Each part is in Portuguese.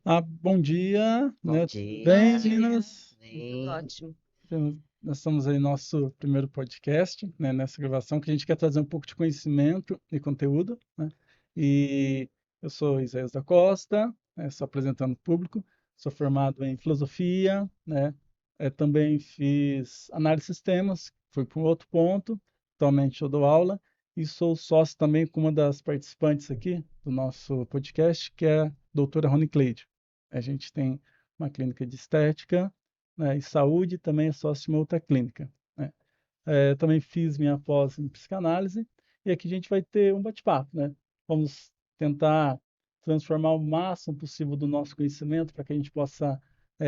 Bom dia, Bom né? Tudo bem, dia. meninas? Tudo Bem, ótimo. Nós estamos aí no nosso primeiro podcast, né? Nessa gravação que a gente quer trazer um pouco de conhecimento e conteúdo, né? E eu sou Isaías da Costa, né? Só apresentando o público. Sou formado em filosofia, né? Também fiz análise de sistemas, fui para um outro ponto. Atualmente eu dou aula e sou sócio também com uma das participantes aqui do nosso podcast, que é a doutora Rony Cleide. A gente tem uma clínica de estética, né, e saúde, também é sócio de uma outra clínica, né. Também fiz minha pós em psicanálise e aqui a gente vai ter um bate-papo, né? Vamos tentar transformar o máximo possível do nosso conhecimento para que a gente possa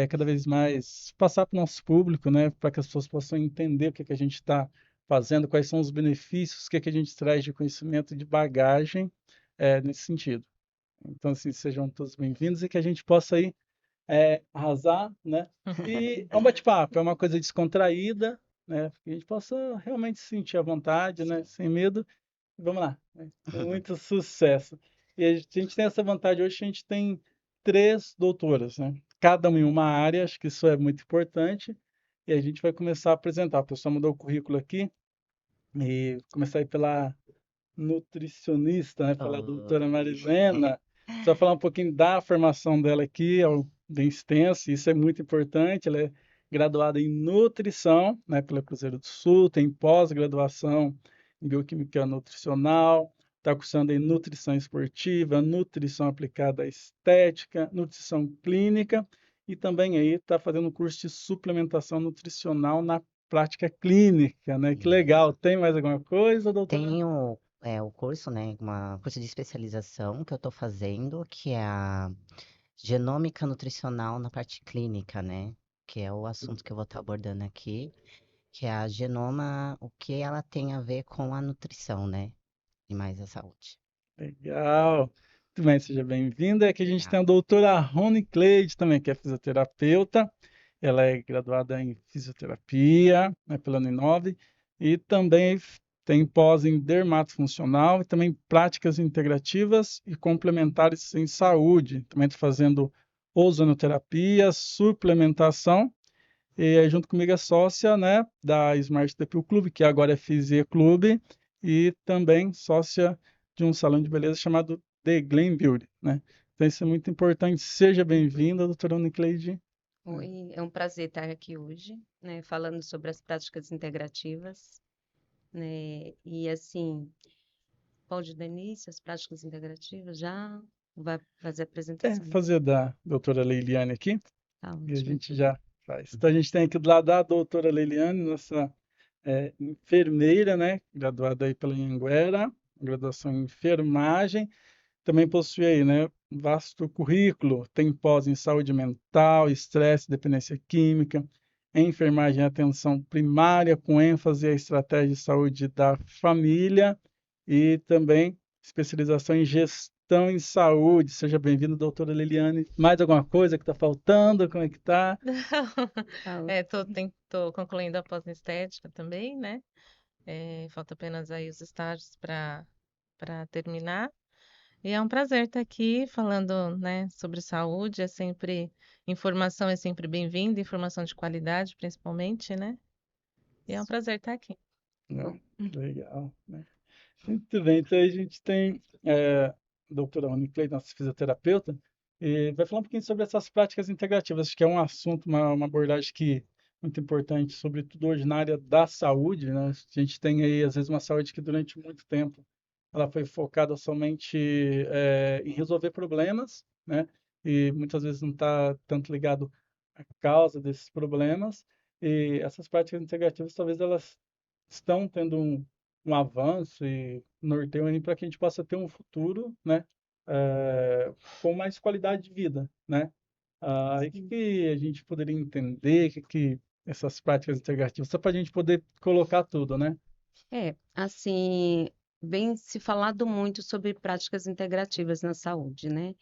cada vez mais passar para o nosso público, né? Para que as pessoas possam entender o que a gente está fazendo, quais são os benefícios, o que a gente traz de conhecimento e de bagagem nesse sentido. Então, assim, sejam todos bem-vindos e que a gente possa aí arrasar, né? E é um bate-papo, é uma coisa descontraída, né? Que a gente possa realmente se sentir à vontade, né? Sem medo. Vamos lá, né? Com muito sucesso. E a gente tem essa vantagem hoje, a gente tem três doutoras, né? Cada uma em uma área, acho que isso é muito importante. E a gente vai começar a apresentar. O pessoal mudou o currículo aqui e começar aí pela nutricionista, né? Pela doutora Marilena. Você vai falar um pouquinho da formação dela aqui, é bem extensa, isso é muito importante. Ela é graduada em nutrição, né, pela Cruzeiro do Sul, tem pós-graduação em bioquímica nutricional, está cursando em nutrição esportiva, nutrição aplicada à estética, nutrição clínica e também aí está fazendo um curso de suplementação nutricional na prática clínica, né? Que legal. Tem mais alguma coisa, doutora? tenho o curso, né? Curso de especialização que eu estou fazendo, que é a genômica nutricional na parte clínica, né? Que é o assunto que eu vou estar abordando aqui, que é a genoma, o que ela tem a ver com a nutrição, né? E mais a saúde. Legal. Muito bem, seja bem-vinda. Aqui a gente tem Obrigado. a doutora Rony Cleide também, que é fisioterapeuta. Ela é graduada em fisioterapia, né, pela Uninove, e também tem pós em dermatofuncional e também práticas integrativas e complementares em saúde. Também está fazendo ozonoterapia, suplementação, e aí, junto comigo é sócia, né, da Smart Depil Clube, que agora é Fisie Clube, e também sócia de um salão de beleza chamado The Glam Beauty, né? Então isso é muito importante. Seja bem-vinda, doutora Unicleide. Oi, é um prazer estar aqui hoje, né, falando sobre as práticas integrativas, né, e assim, pode dar início às práticas integrativas já? Vai fazer a apresentação? Fazer da doutora Leiliane aqui, Tá e a ótimo. gente já faz. Então a gente tem aqui do lado da doutora Leiliane, nossa enfermeira, né, graduada aí pela Anhanguera, graduação em enfermagem. Também possui aí, né, um vasto currículo, tem pós em saúde mental, estresse, dependência química, enfermagem e atenção primária, com ênfase à estratégia de saúde da família e também especialização em gestão em saúde. Seja bem-vinda, doutora Liliane. Mais alguma coisa que está faltando? Como é que tá? Tá Tô concluindo a pós-estética também, né? Falta apenas aí os estágios para terminar. E é um prazer estar aqui falando, né, sobre saúde. Informação é sempre bem-vinda, informação de qualidade, principalmente, né? E é um prazer estar aqui. Não, bom. legal, né? Muito bem, então a gente tem a doutora Rony Clay, nossa fisioterapeuta, e vai falar um pouquinho sobre essas práticas integrativas, que é um assunto, uma abordagem que é muito importante, sobretudo hoje na área da saúde, né? A gente tem aí, às vezes, uma saúde que durante muito tempo ela foi focada somente em resolver problemas, né? E muitas vezes não está tanto ligado à causa desses problemas, e essas práticas integrativas, talvez elas estão tendo um avanço e norteiam para que a gente possa ter um futuro, né, com mais qualidade de vida, né? E o que, Sim. que a gente poderia entender, que essas práticas integrativas, só para a gente poder colocar tudo, né? Assim, vem se falado muito sobre práticas integrativas na saúde, né?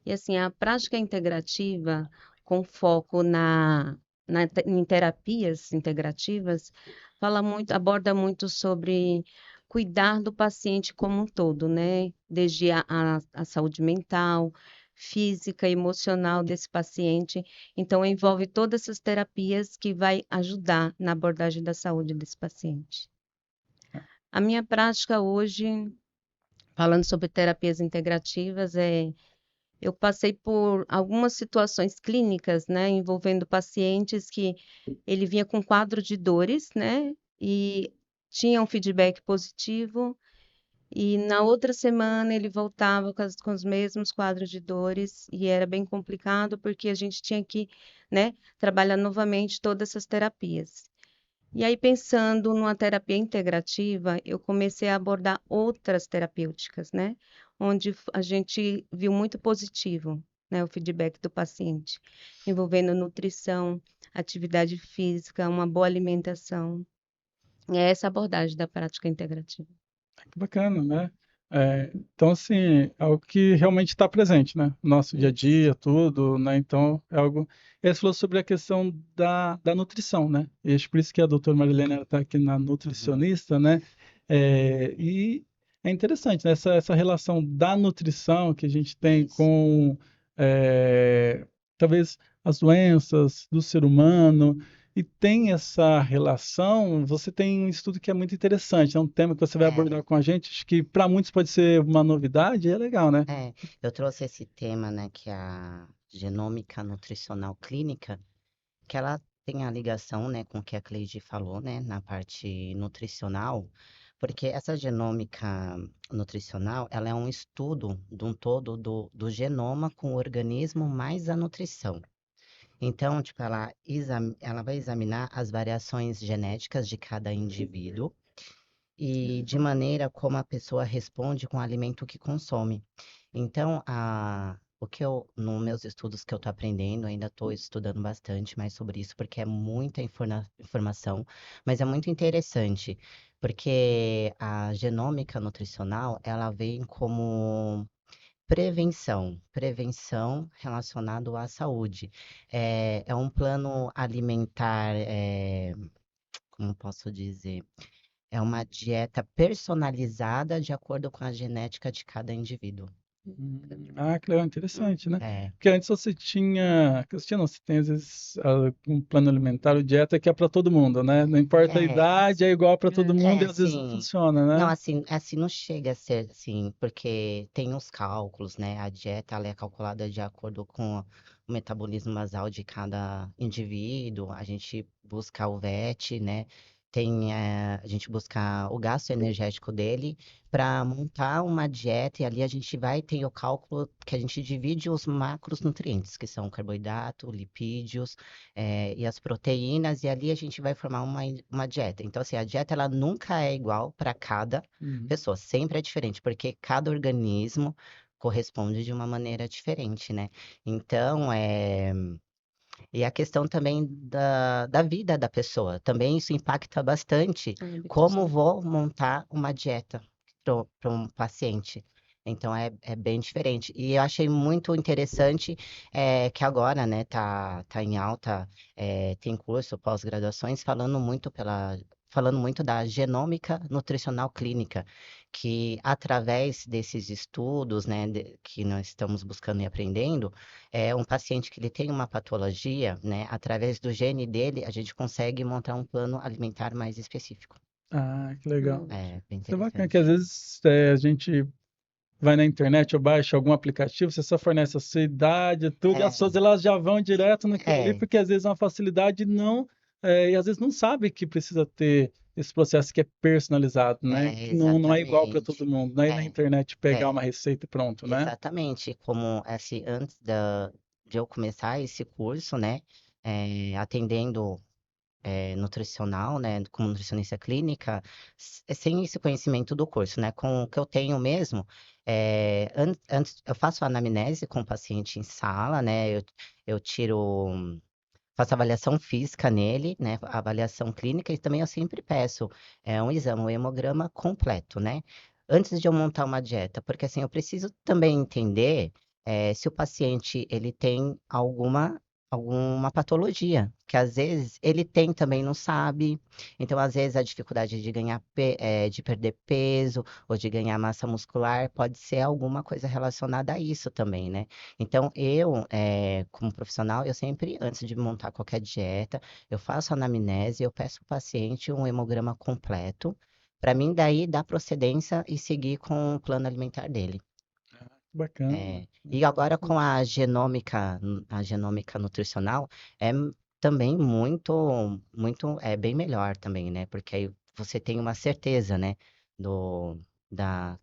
E assim, a prática integrativa, com foco em terapias integrativas, aborda muito sobre cuidar do paciente como um todo, né? Desde a saúde mental, física, emocional desse paciente. Então, envolve todas essas terapias que vai ajudar na abordagem da saúde desse paciente. A minha prática hoje, falando sobre terapias integrativas, eu passei por algumas situações clínicas, né, envolvendo pacientes que ele vinha com quadro de dores, né, e tinha um feedback positivo, e na outra semana ele voltava com os mesmos quadros de dores, e era bem complicado porque a gente tinha que, né, trabalhar novamente todas essas terapias. E aí, pensando numa terapia integrativa, eu comecei a abordar outras terapêuticas, né? Onde a gente viu muito positivo, né, o feedback do paciente, envolvendo nutrição, atividade física, uma boa alimentação. E é essa abordagem da prática integrativa. Que bacana, né? Então, assim, é algo que realmente está presente, né? No nosso dia a Isso. dia, tudo, né? Então, é algo. Você falou sobre a questão da nutrição, né? E acho por isso que a doutora Marilena está aqui na nutricionista, né? E é interessante, né? Essa relação da nutrição que a gente tem Isso. com, talvez, as doenças do ser humano. E tem essa relação, você tem um estudo que é muito interessante, é um tema que você vai É, abordar com a gente, acho que para muitos pode ser uma novidade, e é legal, né? eu trouxe esse tema, né, que é a genômica nutricional clínica, que ela tem a ligação, né, com o que a Cleide falou, né, na parte nutricional, porque essa genômica nutricional, ela é um estudo de um todo do genoma com o organismo mais a nutrição. Então, tipo, ela vai examinar as variações genéticas de cada indivíduo e de maneira como a pessoa responde com o alimento que consome. Então, o que nos meus estudos que eu estou aprendendo, ainda estou estudando bastante mais sobre isso, porque é muita informação, mas é muito interessante, porque a genômica nutricional, ela vem como prevenção relacionado à saúde. É um plano alimentar, como posso dizer? É uma dieta personalizada de acordo com a genética de cada indivíduo. Que legal, interessante, né? É, Porque antes você tinha não, você tem às vezes um plano alimentar ou dieta que é para todo mundo, né? Não importa a é, idade, é igual para todo mundo e às vezes não assim, funciona, não, né? assim não chega a ser assim, porque tem os cálculos, né? A dieta ela é calculada de acordo com o metabolismo basal de cada indivíduo. A gente busca o VET, né? A gente busca o gasto energético dele para montar uma dieta e ali a gente vai ter o cálculo que a gente divide os macronutrientes, que são carboidrato, lipídios, e as proteínas, e ali a gente vai formar uma dieta. Então, assim, a dieta ela nunca é igual para cada Uhum. pessoa, sempre é diferente, porque cada organismo corresponde de uma maneira diferente, né? Então, e a questão também da vida da pessoa, também isso impacta bastante Hábitos, como né? vou montar uma dieta para um paciente. Então é bem diferente. E eu achei muito interessante que agora, né, tá em alta, tem curso, pós-graduações, falando muito da genômica nutricional clínica, que através desses estudos, né, que nós estamos buscando e aprendendo, um paciente que ele tem uma patologia, né, através do gene dele, a gente consegue montar um plano alimentar mais específico. Que legal. Ótimo. É bem Isso é bacana que às interessante. vezes a gente vai na internet ou baixa algum aplicativo, você só fornece a sua idade, tudo, e as É, pessoas elas já vão direto naquilo ali, é, porque às vezes é uma facilidade não, e às vezes não sabe que precisa ter esse processo que é personalizado, né? Que não é igual para todo exatamente. mundo, não é ir na É, internet pegar é, uma receita e pronto, né? exatamente. Como assim, antes de eu começar esse curso, né, atendendo nutricional, né, como nutricionista clínica, sem esse conhecimento do curso, né, com o que eu tenho mesmo, antes eu faço a anamnese com o paciente em sala, né, eu faço avaliação física nele, né, avaliação clínica e também eu sempre peço um exame, um hemograma completo, né, antes de eu montar uma dieta, porque assim eu preciso também entender se o paciente ele tem alguma patologia, que às vezes ele tem também não sabe. Então, às vezes, a dificuldade de de perder peso ou de ganhar massa muscular pode ser alguma coisa relacionada a isso também, né? Então, como profissional, eu sempre, antes de montar qualquer dieta, eu faço anamnese, eu peço ao paciente um hemograma completo, para mim daí dar procedência e seguir com o plano alimentar dele. Bacana. E agora com a genômica nutricional, também é bem melhor também, né? Porque aí você tem uma certeza, né, do,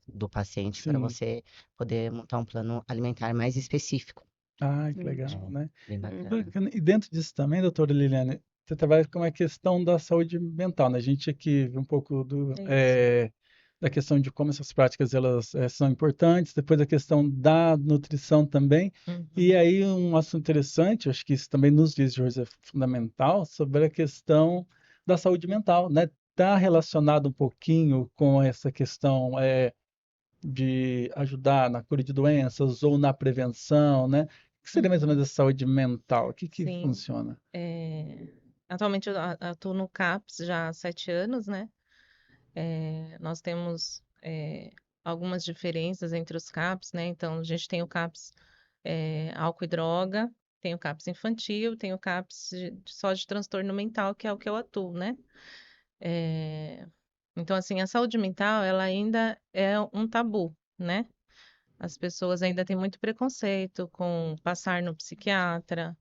do paciente para Sim. você poder montar um plano alimentar mais específico. Ah, que Hum, legal, É, né? bem E bacana. bacana. E dentro disso também, doutora Liliane, você trabalha com a questão da saúde mental, né? A gente aqui viu um pouco é isso. da questão de como essas práticas elas são importantes, depois a questão da nutrição também. E Uhum. aí um assunto interessante, acho que isso também nos dias de hoje é fundamental, sobre a questão da saúde mental, né? Está relacionado um pouquinho com essa questão de ajudar na cura de doenças ou na prevenção, né? O que seria mais ou Uhum. menos a saúde mental? O que que Sim. funciona? Atualmente eu atuo no CAPS já há 7 anos, né? Nós temos algumas diferenças entre os CAPS, né? Então, a gente tem o CAPS álcool e droga, tem o CAPS infantil, tem o CAPS só de transtorno mental, que é o que eu atuo, né? É, Então, assim, a saúde mental, ela ainda é um tabu, né? As pessoas ainda têm muito preconceito com passar no psiquiatra,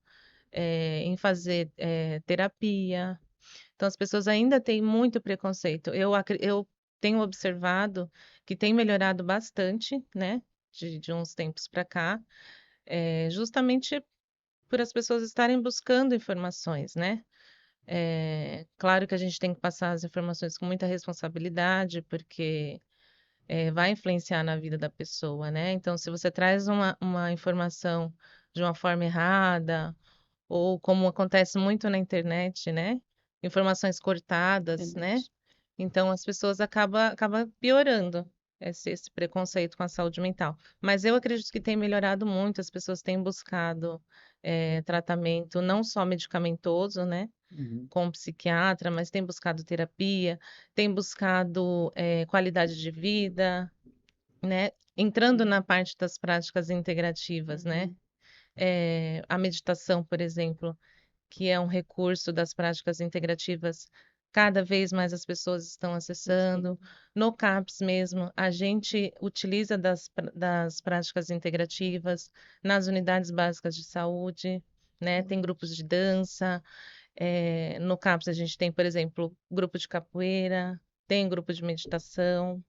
em fazer terapia. Então, as pessoas ainda têm muito preconceito. Eu tenho observado que tem melhorado bastante, né, de uns tempos para cá, justamente por as pessoas estarem buscando informações, né? Claro que a gente tem que passar as informações com muita responsabilidade, porque vai influenciar na vida da pessoa, né? Então, se você traz uma informação de uma forma errada, ou como acontece muito na internet, né? Informações cortadas, né? Verdade. Então as pessoas acaba piorando esse preconceito com a saúde mental. Mas eu acredito que tem melhorado muito, as pessoas têm buscado tratamento não só medicamentoso, né? Uhum. Com o psiquiatra, mas têm buscado terapia, têm buscado qualidade de vida, né? Entrando na parte das práticas integrativas, né? Uhum. A meditação, por exemplo, que é um recurso das práticas integrativas, cada vez mais as pessoas estão acessando. No CAPS mesmo, a gente utiliza das práticas integrativas nas unidades básicas de saúde, né? Tem grupos de dança. No CAPS a gente tem, por exemplo, grupo de capoeira, tem grupo de meditação.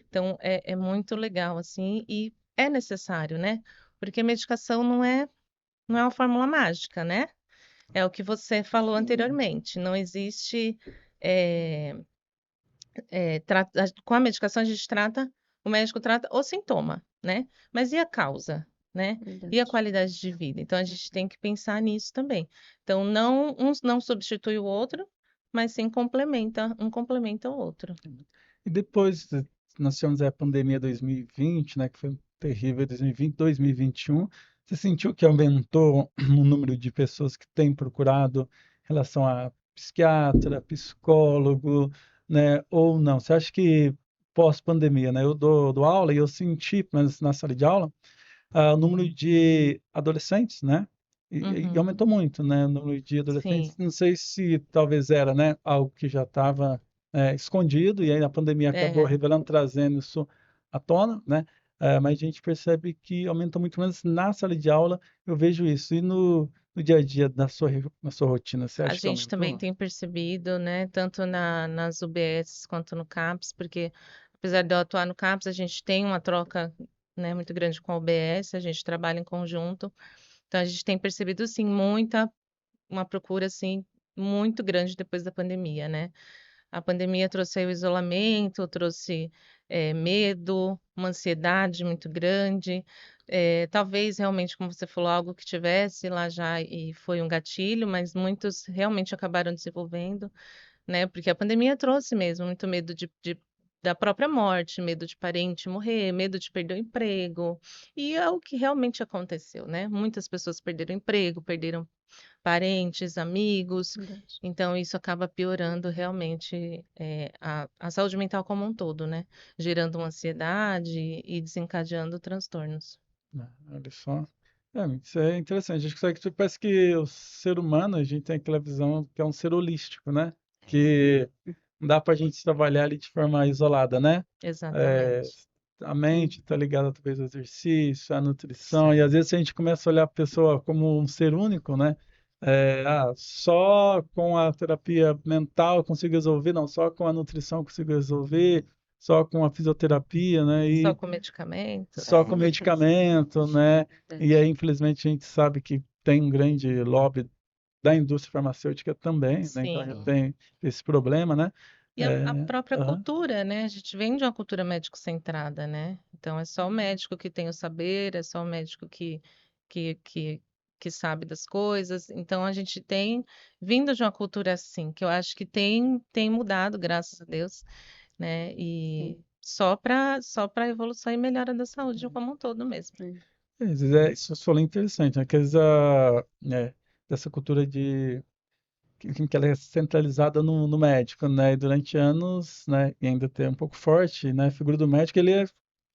Então, é muito legal, assim, e é necessário, né? Porque medicação não é uma fórmula mágica, né? É o que você falou anteriormente. Não existe. é, com a medicação, a gente trata, o médico trata o sintoma, né? Mas e a causa, né? E a Verdade. qualidade de vida? Então, a gente tem que pensar nisso também. Então, um não substitui o outro, mas sim um complementa o outro. E depois nós tivemos a pandemia 2020, né, que foi terrível 2020, 2021. Você sentiu que aumentou o número de pessoas que têm procurado em relação a psiquiatra, psicólogo, né, ou não? Você acha que pós-pandemia, né, eu dou aula e eu senti, mas na sala de aula, o número de adolescentes, né? E Uhum, aumentou muito, né? O número de sim, adolescentes. Não sei se talvez era, né, algo que já estava escondido e aí a pandemia acabou é, revelando, trazendo isso à tona, né? Mas a gente percebe que aumentou muito menos na sala de aula. Eu vejo isso. E no dia a dia na sua rotina, você a acha que gente também aumentou? tem percebido, né, tanto nas UBS quanto no CAPS, porque apesar de eu atuar no CAPS, a gente tem uma troca, né, muito grande com a UBS, a gente trabalha em conjunto, então a gente tem percebido, sim, uma procura, assim, muito grande depois da pandemia, né? A pandemia trouxe aí o isolamento, trouxe medo, uma ansiedade muito grande. Talvez realmente, como você falou, algo que tivesse lá já e foi um gatilho, mas muitos realmente acabaram desenvolvendo, né? Porque a pandemia trouxe mesmo muito medo de da própria morte, medo de parente morrer, medo de perder o emprego. E é o que realmente aconteceu, né? Muitas pessoas perderam emprego, perderam parentes, amigos. Verdade. Então, isso acaba piorando realmente a saúde mental como um todo, né? Gerando uma ansiedade e desencadeando transtornos. Olha só. Isso é interessante. Acho que só que parece que o ser humano, a gente tem aquela visão que é um ser holístico, né? Que não dá pra gente trabalhar ali de forma isolada, né? É, Exatamente. a mente está ligada talvez ao exercício, à nutrição, e Sim. às vezes a gente começa a olhar a pessoa como um ser único, né? Só com a terapia mental eu consigo resolver, não, só com a nutrição eu consigo resolver, só com a fisioterapia, né? Só E com medicamentos. só com medicamento, né? E aí, Verdade. infelizmente, a gente sabe que tem um grande lobby da indústria farmacêutica também, né? Então a gente Sim. tem esse problema, né? E a própria Aham. cultura, né? A gente vem de uma cultura médico-centrada, né? Então é só o médico que tem o saber, é só o médico que, que, que sabe das coisas. Então a gente tem vindo de uma cultura assim, que eu acho que tem mudado, graças a Deus, né? E Sim. só para evolução e melhora da saúde como um todo mesmo. Isso você falou interessante, né? Que às vezes dessa cultura que ela é centralizada no médico, né? E durante anos, né? E ainda tem um pouco forte, né? A figura do médico, ele é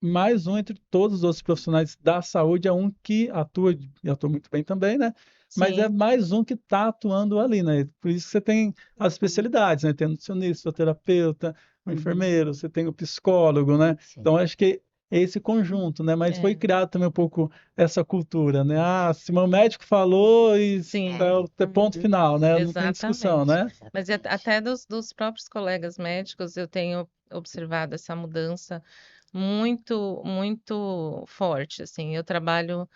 mais um entre todos os outros profissionais da saúde, é um que atua e atua muito bem também, né? Mas é Sim, mais um que está atuando ali, né? Por isso que você tem as especialidades, né? Tem o nutricionista, o terapeuta, o Uhum. enfermeiro, você tem o psicólogo, né? Sim. Então acho que é esse conjunto, né? Mas foi é, criado também um pouco essa cultura, né? Ah, se meu médico falou e sim, é ponto Uhum. final, né? Não tem discussão, exatamente. né? Mas Exatamente. até dos próprios colegas médicos eu tenho observado essa mudança muito, muito forte, assim. Eu trabalho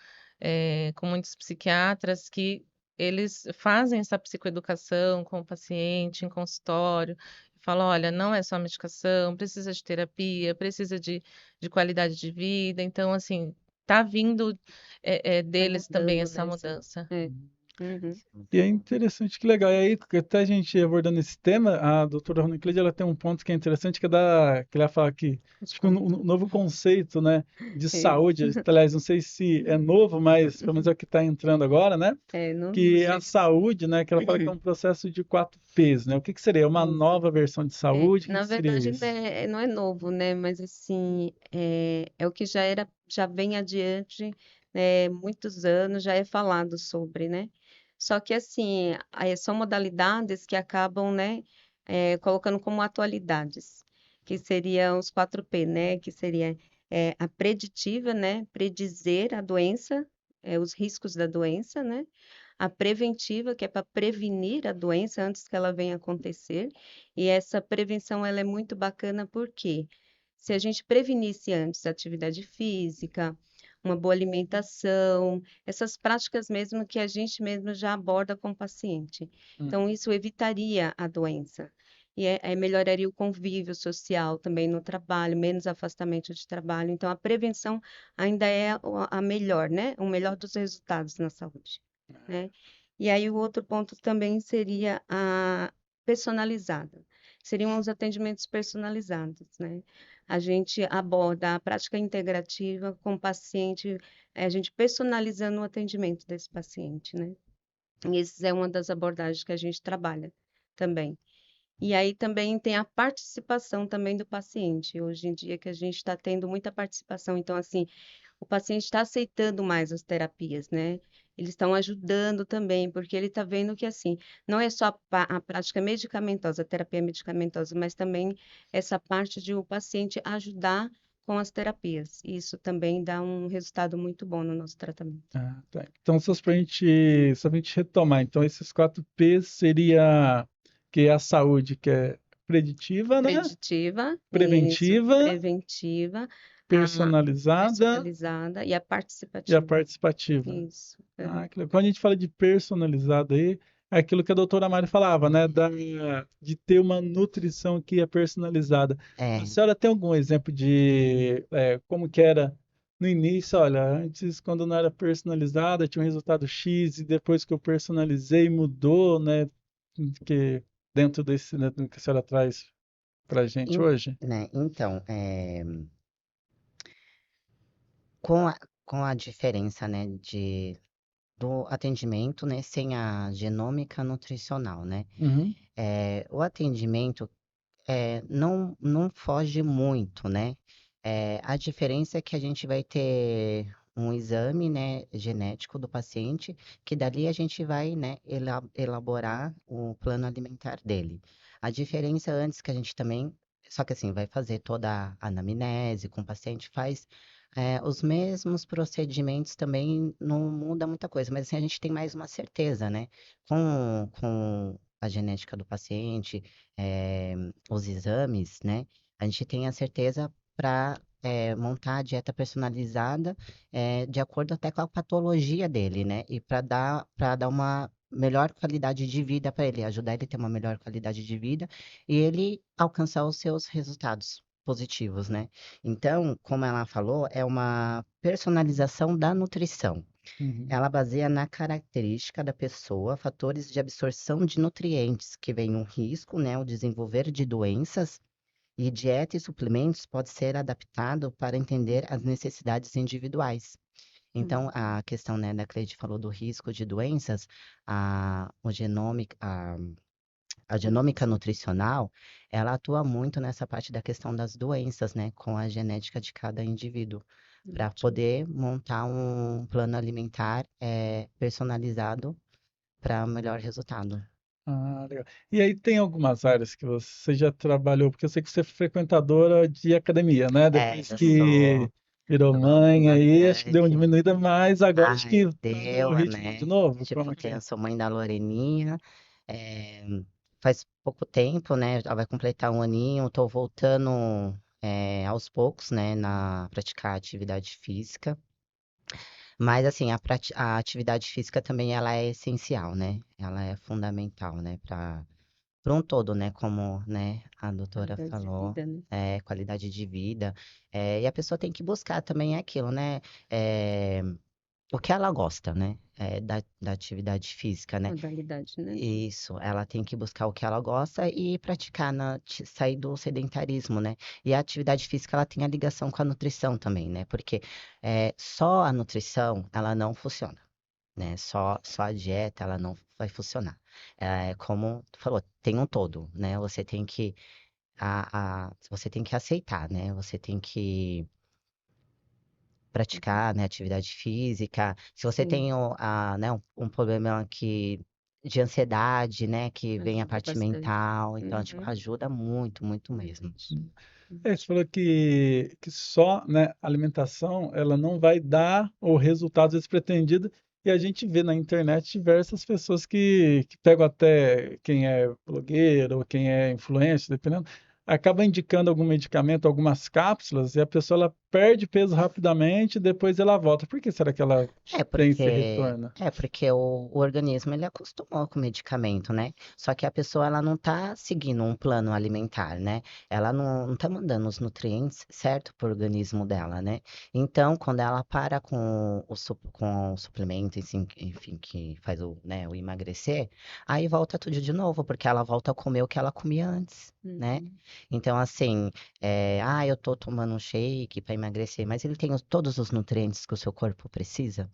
com muitos psiquiatras que eles fazem essa psicoeducação com o paciente em consultório, falam, olha, não é só medicação, precisa de terapia, precisa de qualidade de vida. Então, assim, tá vindo Tá deles também mudando essa mesmo. mudança. É. Uhum. Isso é muito E é bom. interessante, que legal. E aí, até a gente abordando esse tema, a doutora Rony Cleide, ela tem um ponto que é interessante, que ela fala que, Pode acho que falar. novo conceito, né, de É. saúde, aliás, não sei se é novo, mas pelo menos é o que está entrando agora, né, Não que é sei. a saúde, né, que ela fala que é um processo de 4 P's, né, o que seria? Uma Isso. nova versão de saúde? O que Na seria verdade, isso? não é novo, né? Mas assim, é o que já vem adiante, né? Muitos anos já é falado sobre, né? Só que assim, são modalidades que acabam, né? Colocando como atualidades, que seriam os 4P, né? Que seria a preditiva, né? Predizer a doença, os riscos da doença, né? A preventiva, que é para prevenir a doença antes que ela venha acontecer. E essa prevenção ela é muito bacana porque se a gente prevenisse antes a atividade física, uma boa alimentação, essas práticas mesmo que a gente mesmo já aborda com o paciente. Então, Uhum. isso evitaria a doença. E melhoraria o convívio social também no trabalho, menos afastamento de trabalho. Então, a prevenção ainda é a melhor, né? O melhor dos resultados na saúde, né? E aí, o outro ponto também seria a personalizada. Seriam os atendimentos personalizados, né? A gente aborda a prática integrativa com o paciente, a gente personalizando o atendimento desse paciente, né? E essa é uma das abordagens que a gente trabalha também. E aí também tem a participação também do paciente. Hoje em dia que a gente está tendo muita participação, então assim, o paciente está aceitando mais as terapias, né? Eles estão ajudando também, porque ele está vendo que, assim, não é só a prática medicamentosa, a terapia medicamentosa, mas também essa parte de o paciente ajudar com as terapias. Isso também dá um resultado muito bom no nosso tratamento. Ah, tá. Então, só pra gente retomar, então esses 4P's seria que é a saúde, que é preditiva, né? Preditiva, isso, Preventiva, preventiva, a personalizada personalizada e a e a participativa. participativa. Isso. Ah, que legal. Quando a gente fala de personalizada aí, é aquilo que a doutora Mari falava, né? De ter uma nutrição que é personalizada. A É, senhora tem algum exemplo de como que era no início? Olha, antes, quando não era personalizada, tinha um resultado X, e depois que eu personalizei, mudou, né? Que dentro desse, né, do que a senhora traz pra gente En- hoje? né, então, com a diferença, né, do atendimento, né, sem a genômica nutricional, né? Uhum, O atendimento não foge muito, né? A diferença é que a gente vai ter um exame, né, genético do paciente, que dali a gente vai, né, elaborar o plano alimentar dele. A diferença antes que a gente também, só que assim, vai fazer toda a anamnese com o paciente, faz os mesmos procedimentos também, não muda muita coisa, mas assim, a gente tem mais uma certeza, né? Com a genética do paciente, os exames, né? A gente tem a certeza para montar a dieta personalizada de acordo até com a patologia dele, né? E para dar uma melhor qualidade de vida para ele, ajudar ele a ter uma melhor qualidade de vida e ele alcançar os seus resultados positivos, né? Então, como ela falou, é uma personalização da nutrição. uhum. Ela baseia na característica da pessoa, fatores de absorção de nutrientes que vem um risco, né, o desenvolver de doenças, e dieta e suplementos pode ser adaptado para entender as necessidades individuais. Então, Uhum. a questão, né, da Cleide falou do risco de doenças, a genômica nutricional, ela atua muito nessa parte da questão das doenças, né, com a genética de cada indivíduo, para Ótimo. poder montar um plano alimentar personalizado para melhor resultado. Ah, legal. E aí tem algumas áreas que você já trabalhou, porque eu sei que você é frequentadora de academia, né? Depois Eu que sou, virou gosto mãe, aí acho que deu uma bastante. diminuída, mas agora acho Ai, que tá no deu, ritmo de né? novo. Tipo, Como que é? eu sou mãe da Loreninha, é, faz pouco tempo, né? Ela vai completar um aninho, tô voltando aos poucos, né, na praticar atividade física. Mas assim, a atividade física também ela é essencial, né? Ela é fundamental, né, para um todo, né? Como, né, a doutora Qualidade de falou, vida, né? qualidade de vida. E a pessoa tem que buscar também aquilo, né? É, o que ela gosta, né? Da atividade física, né? Modalidade, né? Isso, ela tem que buscar o que ela gosta e praticar, sair do sedentarismo, né? E a atividade física, ela tem a ligação com a nutrição também, né? Porque só a nutrição, ela não funciona, né? Só a dieta, ela não vai funcionar. Como tu falou, tem um todo, né? Você tem que aceitar, né? Você tem que praticar, né, atividade física. Se você Sim, tem né, um problema de ansiedade, né, que vem a ajuda parte bastante. mental, então, tipo, Uhum, ajuda muito, muito mesmo. verdade. Você falou que só, né, a alimentação ela não vai dar o resultado às vezes pretendido, e a gente vê na internet diversas pessoas que pegam até quem é blogueiro ou quem é influencer, dependendo, acaba indicando algum medicamento, algumas cápsulas, e a pessoa ela perde peso rapidamente e depois ela volta. Por que será que ela É tem esse porque, retorno? é porque o organismo ele acostumou com o medicamento, né? Só que a pessoa ela não tá seguindo um plano alimentar, né? Ela não tá mandando os nutrientes certo pro organismo dela, né? Então, quando ela para com o suplemento, enfim, que faz né, o emagrecer, aí volta tudo de novo, porque ela volta a comer o que ela comia antes. Né? Uhum. Então, assim, eu tô tomando um shake para emagrecer, mas ele tem todos os nutrientes que o seu corpo precisa?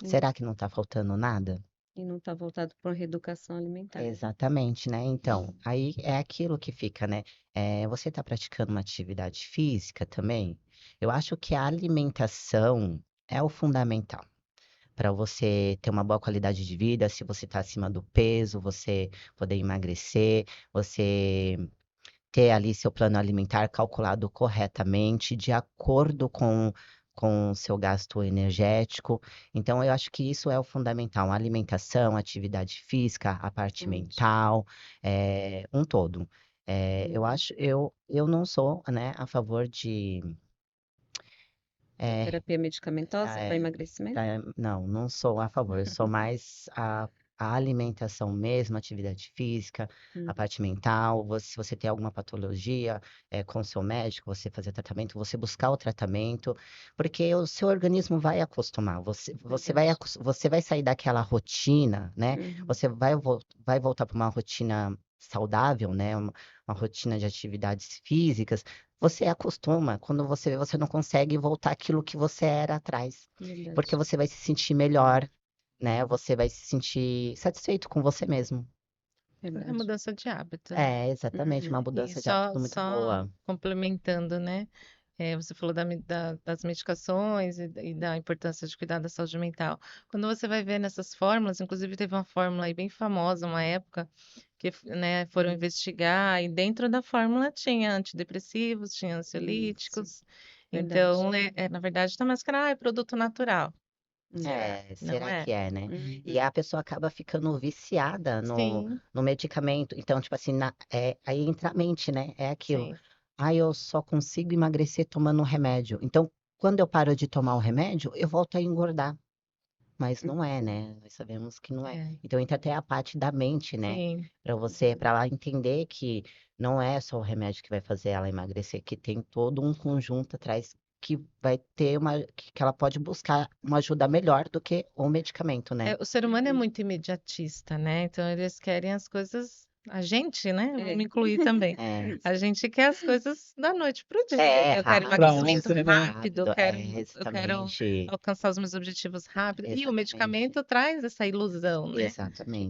Hum. Será que não está faltando nada? E não está voltado para uma reeducação alimentar. Exatamente, né? Então, aí é aquilo que fica, né? Você está praticando uma atividade física também? Eu acho que a alimentação é o fundamental para você ter uma boa qualidade de vida. Se você está acima do peso, você poder emagrecer, você ter ali seu plano alimentar calculado corretamente, de acordo com o seu gasto energético. Então, eu acho que isso é o fundamental: a alimentação, a atividade física, a parte Ótimo. mental, um todo. Uhum. Eu não sou, né, a favor de. Da é, terapia medicamentosa para é, emagrecimento? não, não sou a favor. Eu sou mais a alimentação mesmo, atividade física, a Uhum. parte mental. Se você tem alguma patologia, com o seu médico, você fazer tratamento, você buscar o tratamento, porque o seu organismo vai acostumar. Verdade. Você vai sair daquela rotina, né? Uhum. Você vai voltar para uma rotina saudável, né? Uma rotina de atividades físicas, você acostuma. Quando você vê, você não consegue voltar àquilo que você era atrás. Porque Verdade. você vai se sentir melhor, né? Você vai se sentir satisfeito com você mesmo. É Verdade. mudança de hábito, né? É, exatamente, uma Uhum. E mudança de só, hábito muito só boa. complementando, né? Você falou das medicações e da importância de cuidar da saúde mental. Quando você vai ver nessas fórmulas, inclusive teve uma fórmula aí bem famosa, uma época, que né, foram investigar, e dentro da fórmula tinha antidepressivos, tinha Isso, ansiolíticos. verdade. Então, na verdade, tá mais que é produto natural. É. Não Será é? que é, né? E Uhum. a pessoa acaba ficando viciada Sim, no medicamento. Então, tipo assim, aí entra a mente, né? É aquilo. sim. Ah, eu só consigo emagrecer tomando um remédio. Então, quando eu paro de tomar o remédio, eu volto a engordar. Mas não é, né? Nós sabemos que não é. É, Então, entra até a parte da mente, né? sim. Para ela entender que não é só o remédio que vai fazer ela emagrecer, que tem todo um conjunto atrás que vai ter que ela pode buscar uma ajuda melhor do que o medicamento, né? O ser humano é Uhum. muito imediatista, né? Então eles querem as coisas. A gente, né? Vou É. me incluir também. É, A gente quer as coisas da noite pro dia. Eu quero Pra rápido, emagrecimento ontem, né? rápido, rápido, eu quero exatamente, alcançar os meus objetivos rápido. E o exatamente, medicamento traz essa ilusão, né?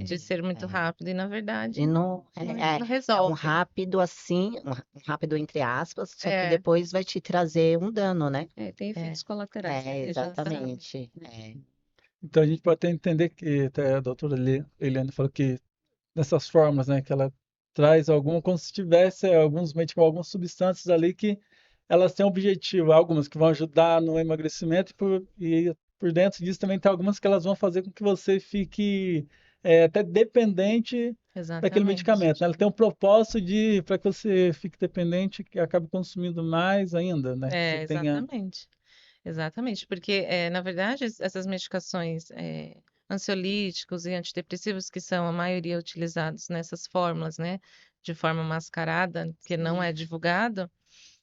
De exatamente. ser muito É. rápido. E na E verdade, não não é um resolve. rápido assim, um rápido entre aspas, só que É, depois vai te trazer um dano, né? Tem é, efeitos colaterais. É, Exatamente. exatamente. É. Então a gente pode até entender que até a doutora Eliane falou que nessas fórmulas, né, que ela traz como se tivesse alguns medicamentos, algumas substâncias ali que elas têm um objetivo, algumas que vão ajudar no emagrecimento e por dentro disso também tem algumas que elas vão fazer com que você fique até dependente daquele exatamente. medicamento, né? Ela tem um propósito de para que você fique dependente que acabe consumindo mais ainda, né? Que você tenha Exatamente. Exatamente, porque, na verdade, essas medicações ansiolíticos e antidepressivos, que são a maioria utilizados nessas fórmulas, né, de forma mascarada, que não é Sim. divulgado,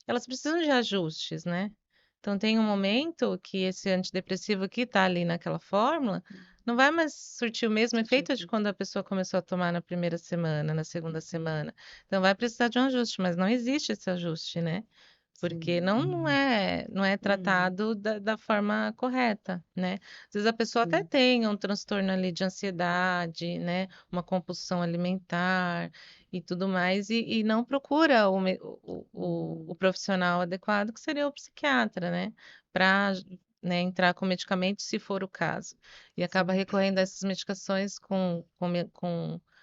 elas precisam de ajustes, né? Então, tem um momento que esse antidepressivo que está ali naquela fórmula não vai mais surtir o mesmo Surtir efeito de efeito. quando a pessoa começou a tomar na primeira semana, na segunda semana. Então, vai precisar de um ajuste, mas não existe esse ajuste, né? Porque Sim. não é Uhum. tratado da forma correta, né? Às vezes a pessoa até Sim. tem um transtorno ali de ansiedade, né? Uma compulsão alimentar e tudo mais, e não procura o profissional adequado, que seria o psiquiatra, né? Para, né, entrar com medicamento, se for o caso. E acaba Sim. recorrendo a essas medicações com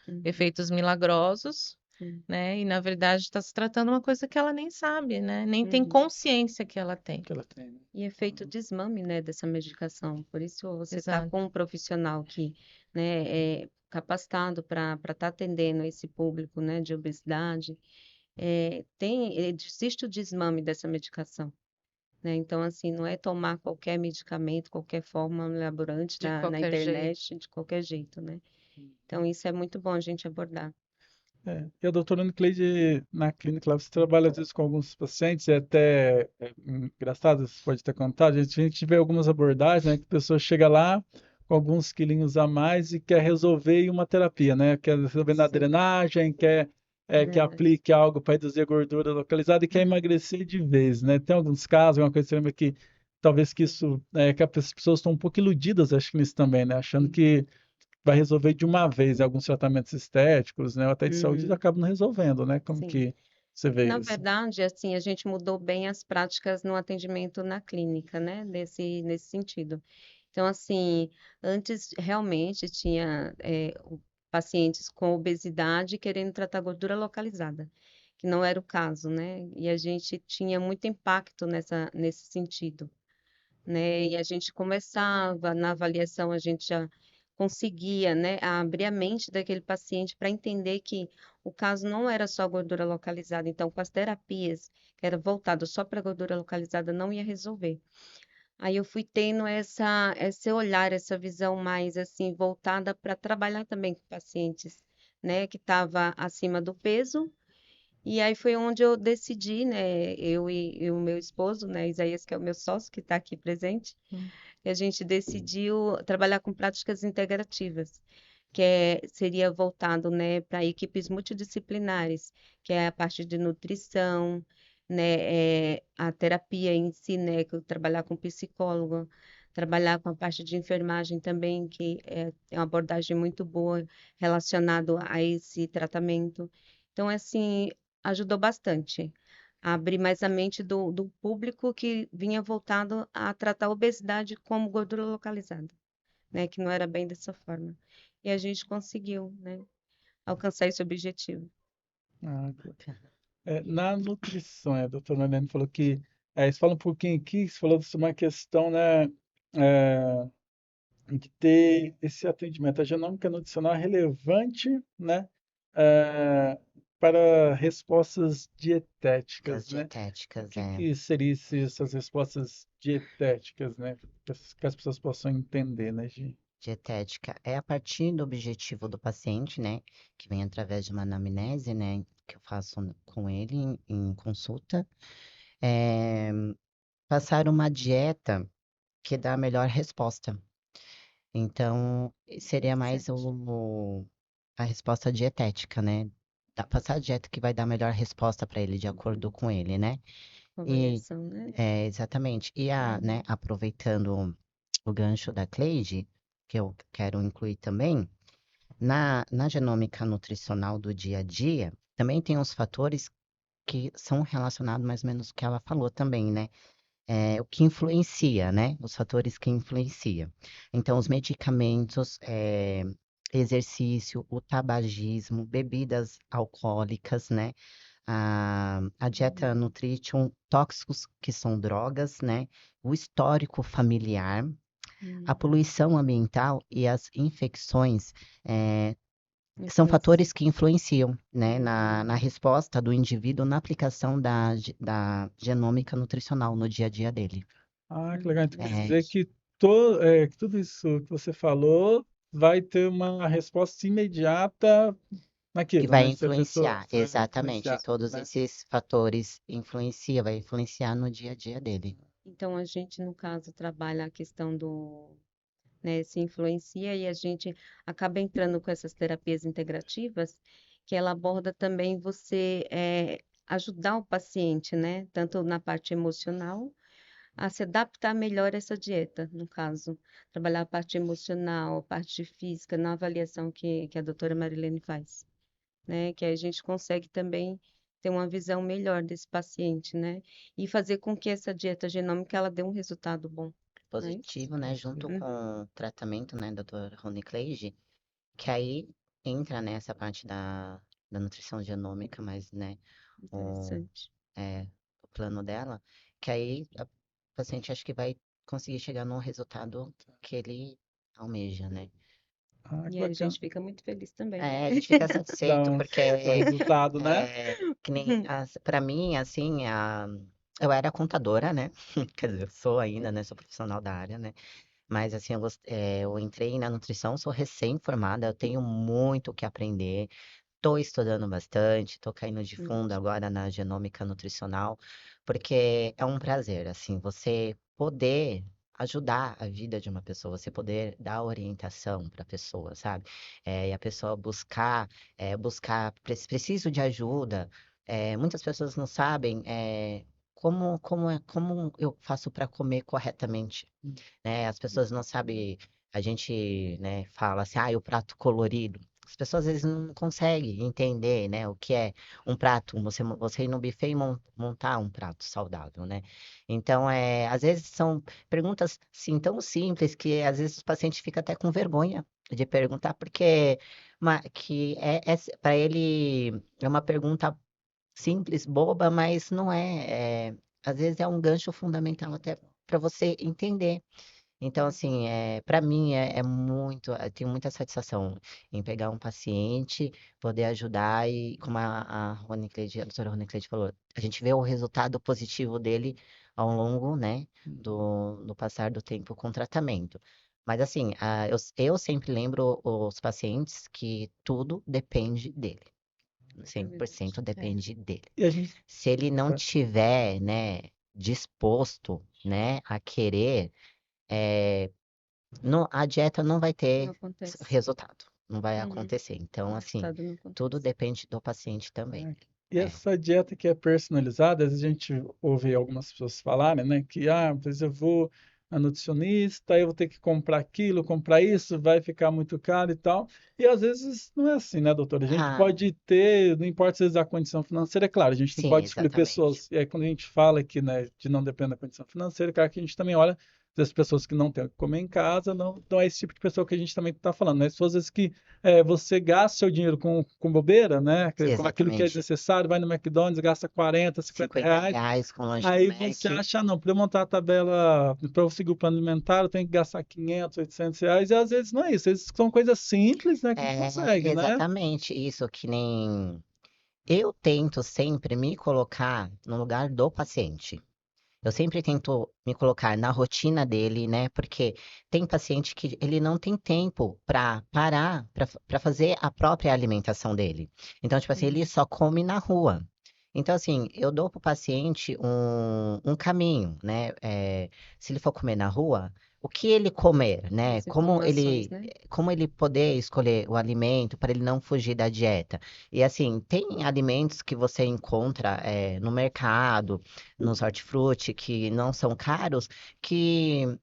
Uhum. efeitos milagrosos, Sim. né? E na verdade está se tratando uma coisa que ela nem sabe, né? Nem tem Uhum. consciência que ela tem. que ela tem, né? E efeito desmame, né, dessa medicação. Por isso você está Exato. com um profissional que, né, é capacitado para estar atendendo esse público, né, de obesidade, existe o desmame dessa medicação, né? Então, assim, não é tomar qualquer medicamento, qualquer fórmula mirabolante De na qualquer jeito. internet, de qualquer jeito, né? Então, isso é muito bom a gente abordar. E a doutora Nicleide, na clínica lá, você trabalha às vezes com alguns pacientes, e até engraçado, você pode ter contado, a gente vê algumas abordagens, né, que a pessoa chega lá com alguns quilinhos a mais e quer resolver em uma terapia, né? Quer resolver na Sim, drenagem, quer que verdade. aplique algo para reduzir a gordura localizada e quer Uhum. emagrecer de vez, né? Tem alguns casos, uma coisa que você lembra que talvez que isso, que as pessoas estão um pouco iludidas, acho que nisso também, né? Achando que vai resolver de uma vez alguns tratamentos estéticos, né, ou até de saúde, e Uhum. acaba não resolvendo, né? Como Sim. que você vê Na isso? verdade, assim, a gente mudou bem as práticas no atendimento na clínica, né? Nesse sentido. Então, assim, antes realmente tinha pacientes com obesidade querendo tratar gordura localizada, que não era o caso, né? E a gente tinha muito impacto nesse sentido, né? E a gente começava, na avaliação, a gente já conseguia, né, abrir a mente daquele paciente para entender que o caso não era só gordura localizada. Então, com as terapias que era voltado só para gordura localizada, não ia resolver. Aí eu fui tendo esse olhar, essa visão mais assim voltada para trabalhar também com pacientes, né, que estava acima do peso. E aí foi onde eu decidi, né, eu e o meu esposo, né, Isaías, que é o meu sócio, que está aqui presente, Hum. que a gente decidiu trabalhar com práticas integrativas, seria voltado, né, para equipes multidisciplinares, que é a parte de nutrição, né, a terapia em si, né, trabalhar com psicólogo, trabalhar com a parte de enfermagem também, que é uma abordagem muito boa relacionado a esse tratamento. Então, assim, ajudou bastante a abrir mais a mente do público que vinha voltado a tratar a obesidade como gordura localizada, né? Que não era bem dessa forma. E a gente conseguiu, né? Alcançar esse objetivo. Ah, na nutrição, a doutora Marlene falou que, você fala um pouquinho aqui, você falou sobre uma questão, né, é, de ter esse atendimento. A genômica nutricional é relevante, né, é, para respostas As dietéticas, né? O dietéticas, que que seriam essas respostas dietéticas, né? Que as pessoas possam entender, né, Gi? dietética é a partir do objetivo do paciente, né, que vem através de uma anamnese, né, que eu faço com ele em consulta, é, passar uma dieta que dá a melhor resposta. Então, seria mais Interessante. a resposta dietética, né? Passar a dieta que vai dar a melhor resposta para ele, de acordo com ele, né? E Avaliação, né? exatamente. E né, Uhum. aproveitando o gancho da Cleide, que eu quero incluir também, na genômica nutricional do dia a dia, também tem os fatores que são relacionados mais ou menos ao que ela falou também, né? O que influencia, né? Os fatores que influenciam. Então, os medicamentos, exercício, o tabagismo, bebidas alcoólicas, né? A dieta Uhum. nutrition, tóxicos que são drogas, né? O histórico familiar, a Uhum. poluição ambiental e as infecções, são Influência. fatores que influenciam, né, Uhum. na resposta do indivíduo na aplicação da genômica nutricional no dia a dia dele. Ah, que legal. Então quer É, dizer Verdade. que tudo isso que você falou vai ter uma resposta imediata que naquilo, vai né? Se a pessoa influenciar, vai exatamente, influenciar, todos né? esses fatores vai influenciar no dia a dia dele. Então, a gente, no caso, trabalha a questão né, se influencia e a gente acaba entrando com essas terapias integrativas, que ela aborda também você ajudar o paciente, né, tanto na parte emocional, a se adaptar melhor a essa dieta, no caso, trabalhar a parte emocional, a parte física, na avaliação que a doutora Marilene faz, né, que aí a gente consegue também ter uma visão melhor desse paciente, né, e fazer com que essa dieta genômica ela dê um resultado bom, não é isso? Positivo, né, junto com Uhum. o tratamento, né, Dr. Rony Cleide, que aí entra nessa parte da nutrição genômica, mas, né, o, Interessante. o plano dela, que aí a paciente acho que vai conseguir chegar num resultado que ele almeja, né? Ah, que E aí a bacana. gente fica muito feliz também. A gente fica Dá satisfeito, um, porque dá um resultado, né? que nem para mim, assim, eu era contadora, né? Quer dizer, eu sou ainda, né? Sou profissional da área, né? Mas assim, eu entrei na nutrição, sou recém-formada, eu tenho muito o que aprender. Estou estudando bastante, estou caindo de fundo agora na genômica nutricional, porque é um prazer, assim, você poder ajudar a vida de uma pessoa, você poder dar orientação para a pessoa, sabe? E a pessoa preciso de ajuda. Muitas pessoas não sabem, como eu faço para comer corretamente, né? As pessoas não sabem, a gente, né, fala assim, o prato colorido. As pessoas às vezes não conseguem entender, né, o que é um prato, você ir no buffet e montar um prato saudável, né? Então, às vezes são perguntas, sim, tão simples que às vezes o paciente fica até com vergonha de perguntar, porque que para ele é uma pergunta simples, boba, mas não às vezes é um gancho fundamental até para você entender. Então, assim, para mim eu tenho muita satisfação em pegar um paciente, poder ajudar e, como a doutora Rony Cleide falou, a gente vê o resultado positivo dele ao longo, né, do passar do tempo com o tratamento. Mas, assim, eu sempre lembro os pacientes que tudo depende dele. É cem por verdade. cento depende dele. E a gente. Se ele não tiver, né, disposto, né, a querer, a dieta não vai Não ter acontece. resultado. não vai Uhum. acontecer. Então, O assim, resultado não tudo acontece. depende do paciente também. É. E É, essa dieta que é personalizada, às vezes a gente ouve algumas pessoas falarem, né, que às vezes eu vou a nutricionista, aí eu vou ter que comprar aquilo, comprar isso, vai ficar muito caro e tal. E às vezes não é assim, né, doutora? A gente ah, pode ter, não importa às vezes a condição financeira, é claro, a gente não sim, pode excluir exatamente. pessoas. E aí quando a gente fala aqui, né, de não depender da condição financeira, claro que a gente também olha das pessoas que não têm o que comer em casa, não é esse tipo de pessoa que a gente também está falando, né? As pessoas às vezes que você gasta seu dinheiro com bobeira, né? Com aquilo que é Exatamente. desnecessário, vai no McDonald's, gasta 40, 50 50 reais. reais com lanche do Aí Mac. você acha, não, para eu montar a tabela, para eu seguir o plano alimentar, eu tenho que gastar 500, 800 reais. E às vezes não é isso, às vezes são coisas simples, né, que a gente É consegue, né? exatamente isso que nem eu tento sempre me colocar no lugar do paciente. Eu sempre tento me colocar na rotina dele, né? Porque tem paciente que ele não tem tempo para parar para fazer a própria alimentação dele. Então, tipo assim, ele Uhum. só come na rua. Então, assim, eu dou para o paciente um caminho, né? Se ele for comer na rua, o que ele comer, né? As informações, né? Como ele poder escolher o alimento para ele não fugir da dieta. E assim, tem alimentos que você encontra no mercado nos hortifruti que não são caros, que,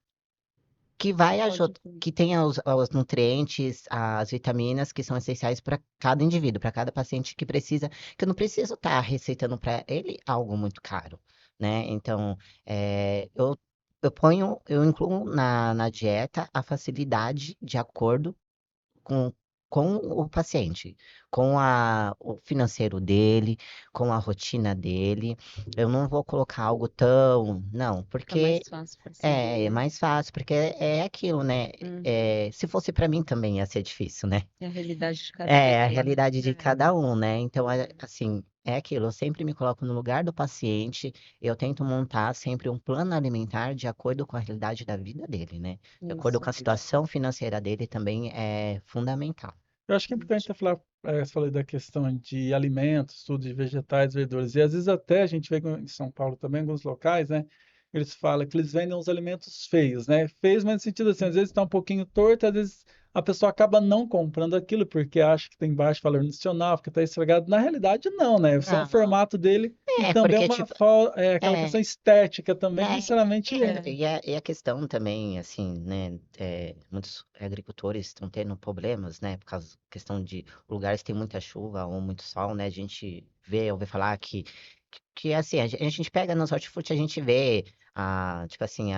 que vai Pode ajudar, comer. que tem os nutrientes, as vitaminas que são essenciais para cada indivíduo, para cada paciente que precisa, que eu não preciso estar receitando para ele algo muito caro, né? Então, eu incluo na dieta a facilidade de acordo com, com o paciente, o financeiro dele, com a rotina dele. Eu não vou colocar algo tão. Não, Fica mais porque fácil para seguir, é né? mais fácil, porque é aquilo, né? Uhum. Se fosse para mim também ia ser difícil, né? É a realidade de cada É a pessoa, né? realidade de cada um, né? Então, Uhum. assim, é aquilo. Eu sempre me coloco no lugar do paciente. Eu tento montar sempre um plano alimentar de acordo com a realidade da vida dele, né? De acordo Isso. com a situação financeira dele também é fundamental. Eu acho que é importante você falar, você falou da questão de alimentos, tudo, de vegetais, verduras. E às vezes até a gente vê em São Paulo também, em alguns locais, né? Eles falam que eles vendem uns alimentos feios, né? Feios, mas no sentido assim, às vezes está um pouquinho torto, às vezes a pessoa acaba não comprando aquilo porque acha que tem baixo valor nutricional, porque está estragado. Na realidade, não, né? Só o Não, formato dele e também porque, tipo, aquela questão é, estética também, que É, necessariamente e a questão também, assim, né, muitos agricultores estão tendo problemas, né, por causa da questão de lugares que tem muita chuva ou muito sol, né, a gente ouve falar que assim, a gente pega nos hortifruti, a gente vê, tipo assim,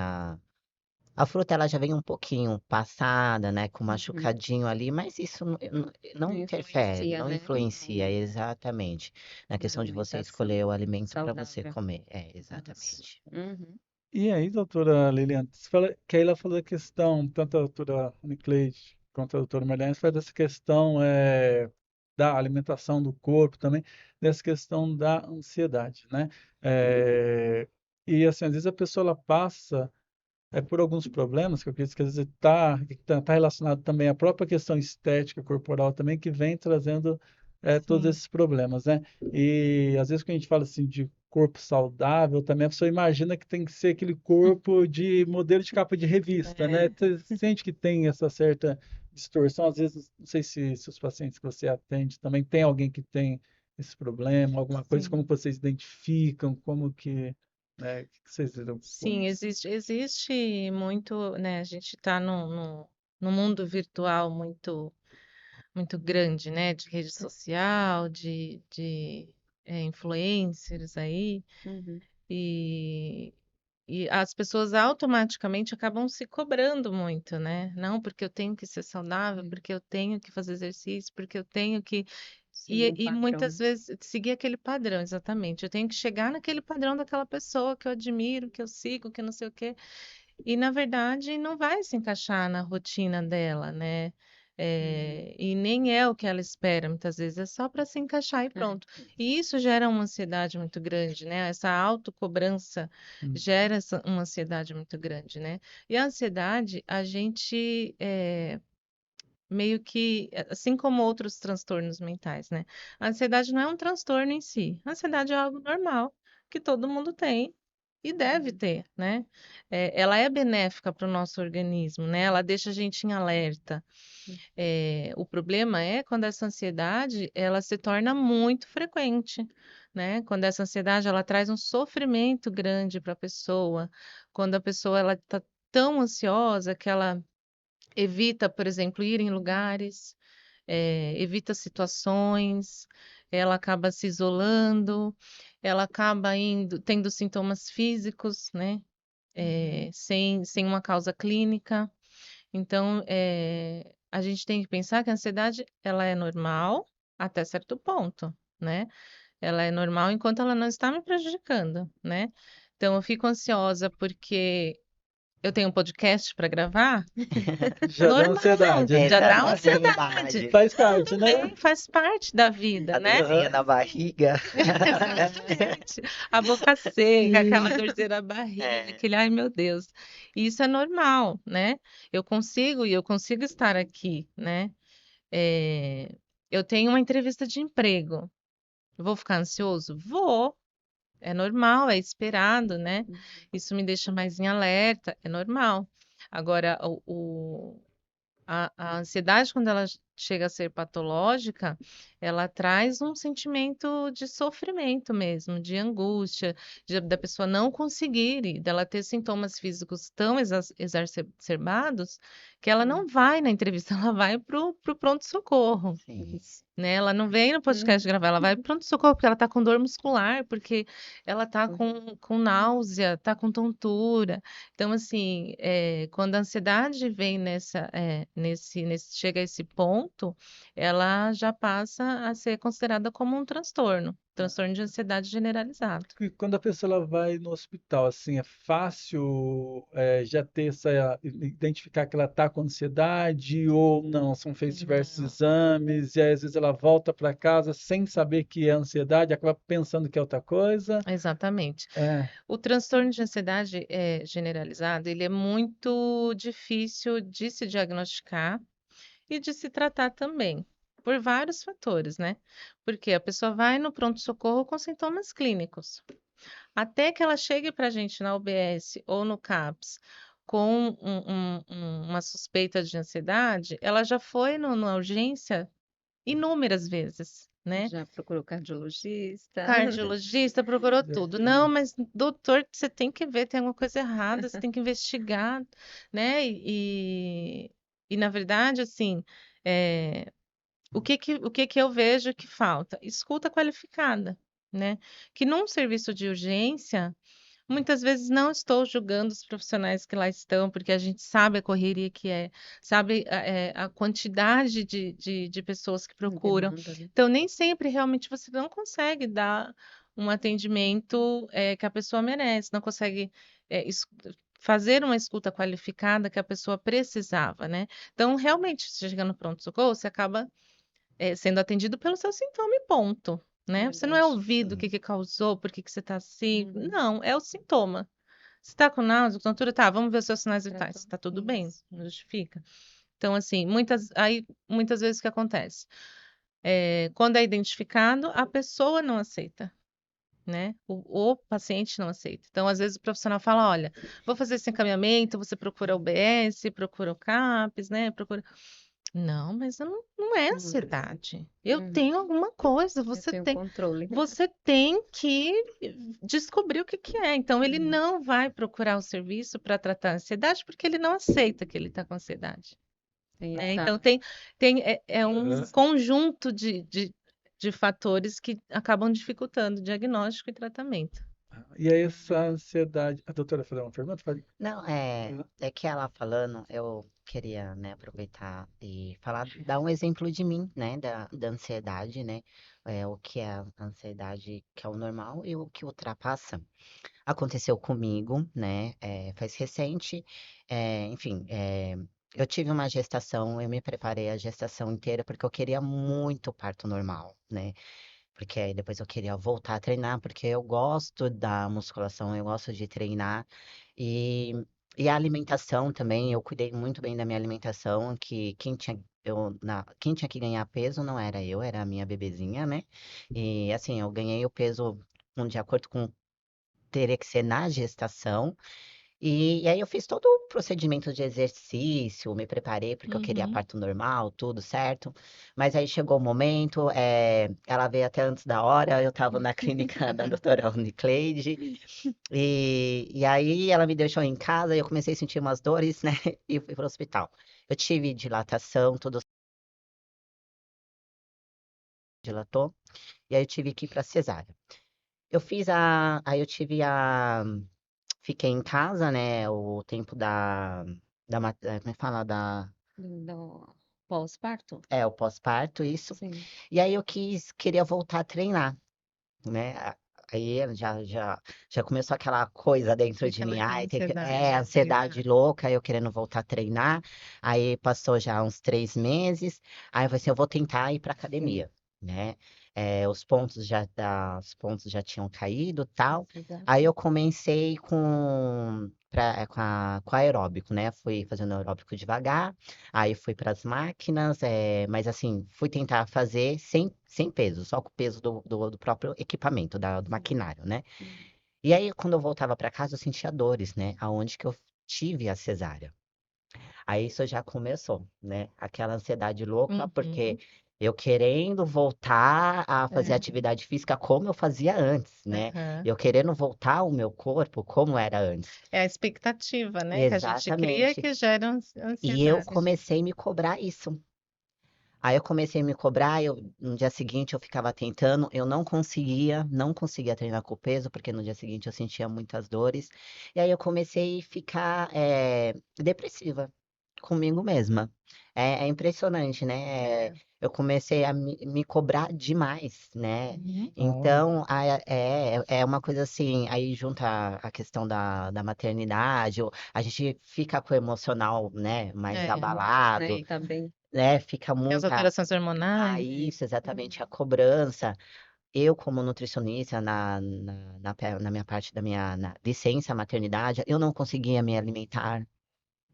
a fruta ela já vem um pouquinho passada, né, com Uhum. machucadinho ali, mas isso não Não interfere, influencia, não né? influencia exatamente na Na questão de você escolher alimentação o alimento para você saudável. comer. É, Isso. exatamente. Uhum. E aí, doutora Lilian, você fala, que aí ela falou da questão, tanto a doutora Nicleide quanto a doutora Mariana, fala dessa questão da alimentação do corpo também, dessa questão da ansiedade, né? É, e assim, às vezes a pessoa ela passa por alguns problemas, que eu acredito que às vezes tá relacionado também à própria questão estética corporal também, que vem trazendo todos Sim. esses problemas, né? E às vezes quando a gente fala assim de corpo saudável, também a pessoa imagina que tem que ser aquele corpo de modelo de capa de revista, né? É. Você sente que tem essa certa distorção, às vezes, não sei se os pacientes que você atende também tem alguém que tem esse problema, alguma coisa, como Sim. que vocês identificam, como que, né, o que vocês lidam com Sim, isso? existe muito, né? A gente está no mundo virtual muito grande, né? De rede social, de influencers aí, Uhum. e, e as pessoas automaticamente acabam se cobrando muito, né? Não, porque eu tenho que ser saudável, porque eu tenho que fazer exercício, porque eu tenho que. Seguir um E muitas padrão. vezes seguir aquele padrão, exatamente. Eu tenho que chegar naquele padrão daquela pessoa que eu admiro, que eu sigo, que não sei o quê. E, na verdade, não vai se encaixar na rotina dela, né? Uhum. E nem é o que ela espera, muitas vezes, é só para se encaixar e É. pronto. E isso gera uma ansiedade muito grande, né? Essa autocobrança Hum. gera uma ansiedade muito grande, né? E a ansiedade, a gente meio que, assim como outros transtornos mentais, né? A ansiedade não é um transtorno em si. A ansiedade é algo normal que todo mundo tem e deve ter, né? Ela é benéfica para o nosso organismo, né? Ela deixa a gente em alerta. O problema é quando essa ansiedade ela se torna muito frequente, né? Quando essa ansiedade ela traz um sofrimento grande para a pessoa, quando a pessoa ela está tão ansiosa que ela evita, por exemplo, ir em lugares, evita situações, ela acaba se isolando, ela acaba tendo sintomas físicos, né? Sem uma causa clínica. Então, a gente tem que pensar que a ansiedade, ela é normal até certo ponto, né? Ela é normal enquanto ela não está me prejudicando, né? Então, eu fico ansiosa porque eu tenho um podcast para gravar, Já dá normal, ansiedade. É, já dá dá uma ansiedade. ansiedade. Faz Tudo parte, né? bem, faz parte da vida, A né? dorzinha na barriga. Exatamente. A boca seca, aquela dorzinha na barriga, É. aquele, ai meu Deus. Isso é normal, né? Eu consigo estar aqui, né? É, eu tenho uma entrevista de emprego. Vou ficar ansioso? Vou. É normal, é esperado, né? Isso me deixa mais em alerta, é normal. Agora, a ansiedade, quando ela chega a ser patológica, ela traz um sentimento de sofrimento mesmo, de angústia, da pessoa não conseguir, e dela ter sintomas físicos tão exacerbados que ela não vai na entrevista, ela vai pro pronto-socorro. Sim. Né? Ela não vem no podcast gravar, ela vai pro pronto-socorro, porque ela tá com dor muscular, porque ela tá com náusea, tá com tontura. Então, assim, quando a ansiedade vem chega a esse ponto, ela já passa a ser considerada como um transtorno de ansiedade generalizado. E quando a pessoa ela vai no hospital, assim, é fácil já ter identificar que ela está com ansiedade ou não? São feitos diversos Não, exames e aí, às vezes ela volta para casa sem saber que é ansiedade, acaba pensando que é outra coisa. exatamente. É, O transtorno de ansiedade generalizado, ele é muito difícil de se diagnosticar e de se tratar também, por vários fatores, né? Porque a pessoa vai no pronto-socorro com sintomas clínicos. Até que ela chegue para a gente na UBS ou no CAPS com uma suspeita de ansiedade, ela já foi na urgência inúmeras vezes, né? Já procurou cardiologista? Cardiologista procurou já tudo. tem. Não, mas doutor, você tem que ver, tem alguma coisa errada, você tem que investigar, né? E na verdade, assim, é, o que que eu vejo que falta? Escuta qualificada, né? Que num serviço de urgência, muitas vezes não estou julgando os profissionais que lá estão, porque a gente sabe a correria que é, sabe a quantidade de pessoas que procuram. Demanda, né? Então, nem sempre realmente você não consegue dar um atendimento que a pessoa merece, não consegue fazer uma escuta qualificada que a pessoa precisava, né? Então, realmente, você chega no pronto-socorro, você acaba sendo atendido pelo seu sintoma e ponto, né? Você não é Verdade. ouvido o que que causou, por que que você tá assim. Uhum. Não, é o sintoma. Você tá com náusea, com tontura, tá, vamos ver os seus sinais vitais. Tratou. Tá tudo bem, Isso. não justifica. Então, assim, muitas vezes o que acontece? Quando é identificado, a pessoa não aceita, né? O paciente não aceita. Então, às vezes o profissional fala, olha, vou fazer esse encaminhamento, você procura o UBS, procura o CAPS, né? Procura. Não, mas não é Uhum. ansiedade. Eu Uhum. tenho alguma coisa. Eu tenho controle. Você tem que descobrir o que que é. Então, ele Uhum. não vai procurar o serviço para tratar a ansiedade porque ele não aceita que ele está com ansiedade. Tem Né? essa. Então, é um conjunto de fatores que acabam dificultando o diagnóstico e tratamento. E aí essa ansiedade. A doutora fazer uma pergunta? Pode? Não, é que ela falando, eu queria, né, aproveitar e falar, dar um exemplo de mim, né, da ansiedade, né, o que é a ansiedade que é o normal e o que ultrapassa. Aconteceu comigo, né, faz recente, enfim, eu tive uma gestação, eu me preparei a gestação inteira porque eu queria muito parto normal, né, porque aí depois eu queria voltar a treinar, porque eu gosto da musculação, eu gosto de treinar. E, e a alimentação também, eu cuidei muito bem da minha alimentação, que quem tinha que ganhar peso não era eu, era a minha bebezinha, né? E assim, eu ganhei o peso de acordo com teria que ser na gestação. E aí eu fiz todo o procedimento de exercício, me preparei porque eu queria Uhum. parto normal, tudo certo. Mas aí chegou o momento, ela veio até antes da hora, eu estava na clínica da doutora Unicleide, e aí ela me deixou em casa e eu comecei a sentir umas dores, né? E fui para o hospital. Eu tive dilatação, tudo dilatou, e aí eu tive que ir para cesárea. Aí eu tive fiquei em casa, né, o tempo como é que fala, Do pós-parto? o pós-parto, isso. Sim. E aí eu queria voltar a treinar, né? Aí já começou aquela coisa dentro de mim, Aquela ai, ansiedade de ansiedade treinar. louca, eu querendo voltar a treinar. Aí passou já uns 3 meses, aí eu falei assim, eu vou tentar ir pra academia, né? Os pontos já tinham caído, tal. Exato. Aí eu comecei com aeróbico, né? Fui fazendo aeróbico devagar. Aí fui para as máquinas, mas assim, fui tentar fazer sem peso, só com o peso do próprio equipamento, do maquinário, né? Uhum. E aí, quando eu voltava para casa, eu sentia dores, né? Aonde que eu tive a cesárea. Aí isso já começou, né? Aquela ansiedade louca, porque Uhum. eu querendo voltar a fazer É, atividade física como eu fazia antes, né? Aham. Eu querendo voltar o meu corpo como era antes. É a expectativa, né, que a gente cria Exatamente. que gera E eu ansiedade. comecei a me cobrar isso. Aí eu comecei a me cobrar, no dia seguinte eu ficava tentando, eu não conseguia treinar com o peso, porque no dia seguinte eu sentia muitas dores. E aí eu comecei a ficar depressiva comigo mesma. É impressionante, né? É. Eu comecei a me cobrar demais, né? Uhum. Olha, Então, é uma coisa assim, aí junta a questão da maternidade, a gente fica com o emocional, né, mais É. mais, né? abalado, E também. né? Fica Tem as muita alterações hormonais. isso, exatamente, a Uhum. cobrança. Eu, como nutricionista, na minha parte licença maternidade, eu não conseguia me alimentar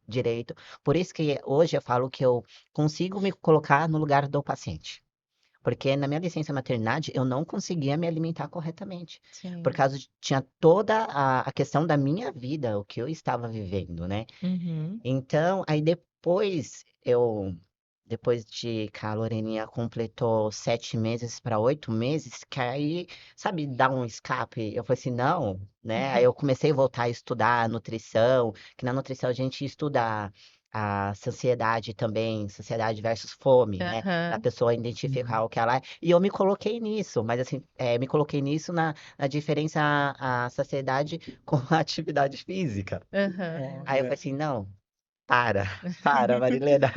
direito. Por isso que hoje eu falo que eu consigo me colocar no lugar do paciente. Porque na minha licença maternidade eu não conseguia me alimentar corretamente. Por Sim. causa tinha toda a questão da minha vida, o que eu estava vivendo, né? Uhum. Então, aí depois de que a Loreninha completou 7 meses para 8 meses, que aí, sabe, dá um escape. Eu falei assim, não, né? Aí eu comecei a voltar a estudar nutrição, que na nutrição a gente estuda a saciedade também, saciedade versus fome, né? Para a Aham. pessoa identificar sim. o que ela é. E eu me coloquei nisso, mas assim, me coloquei nisso na diferença a saciedade com a atividade física. Aham. Aí eu falei Olha, assim, não. Para, para, Marilena.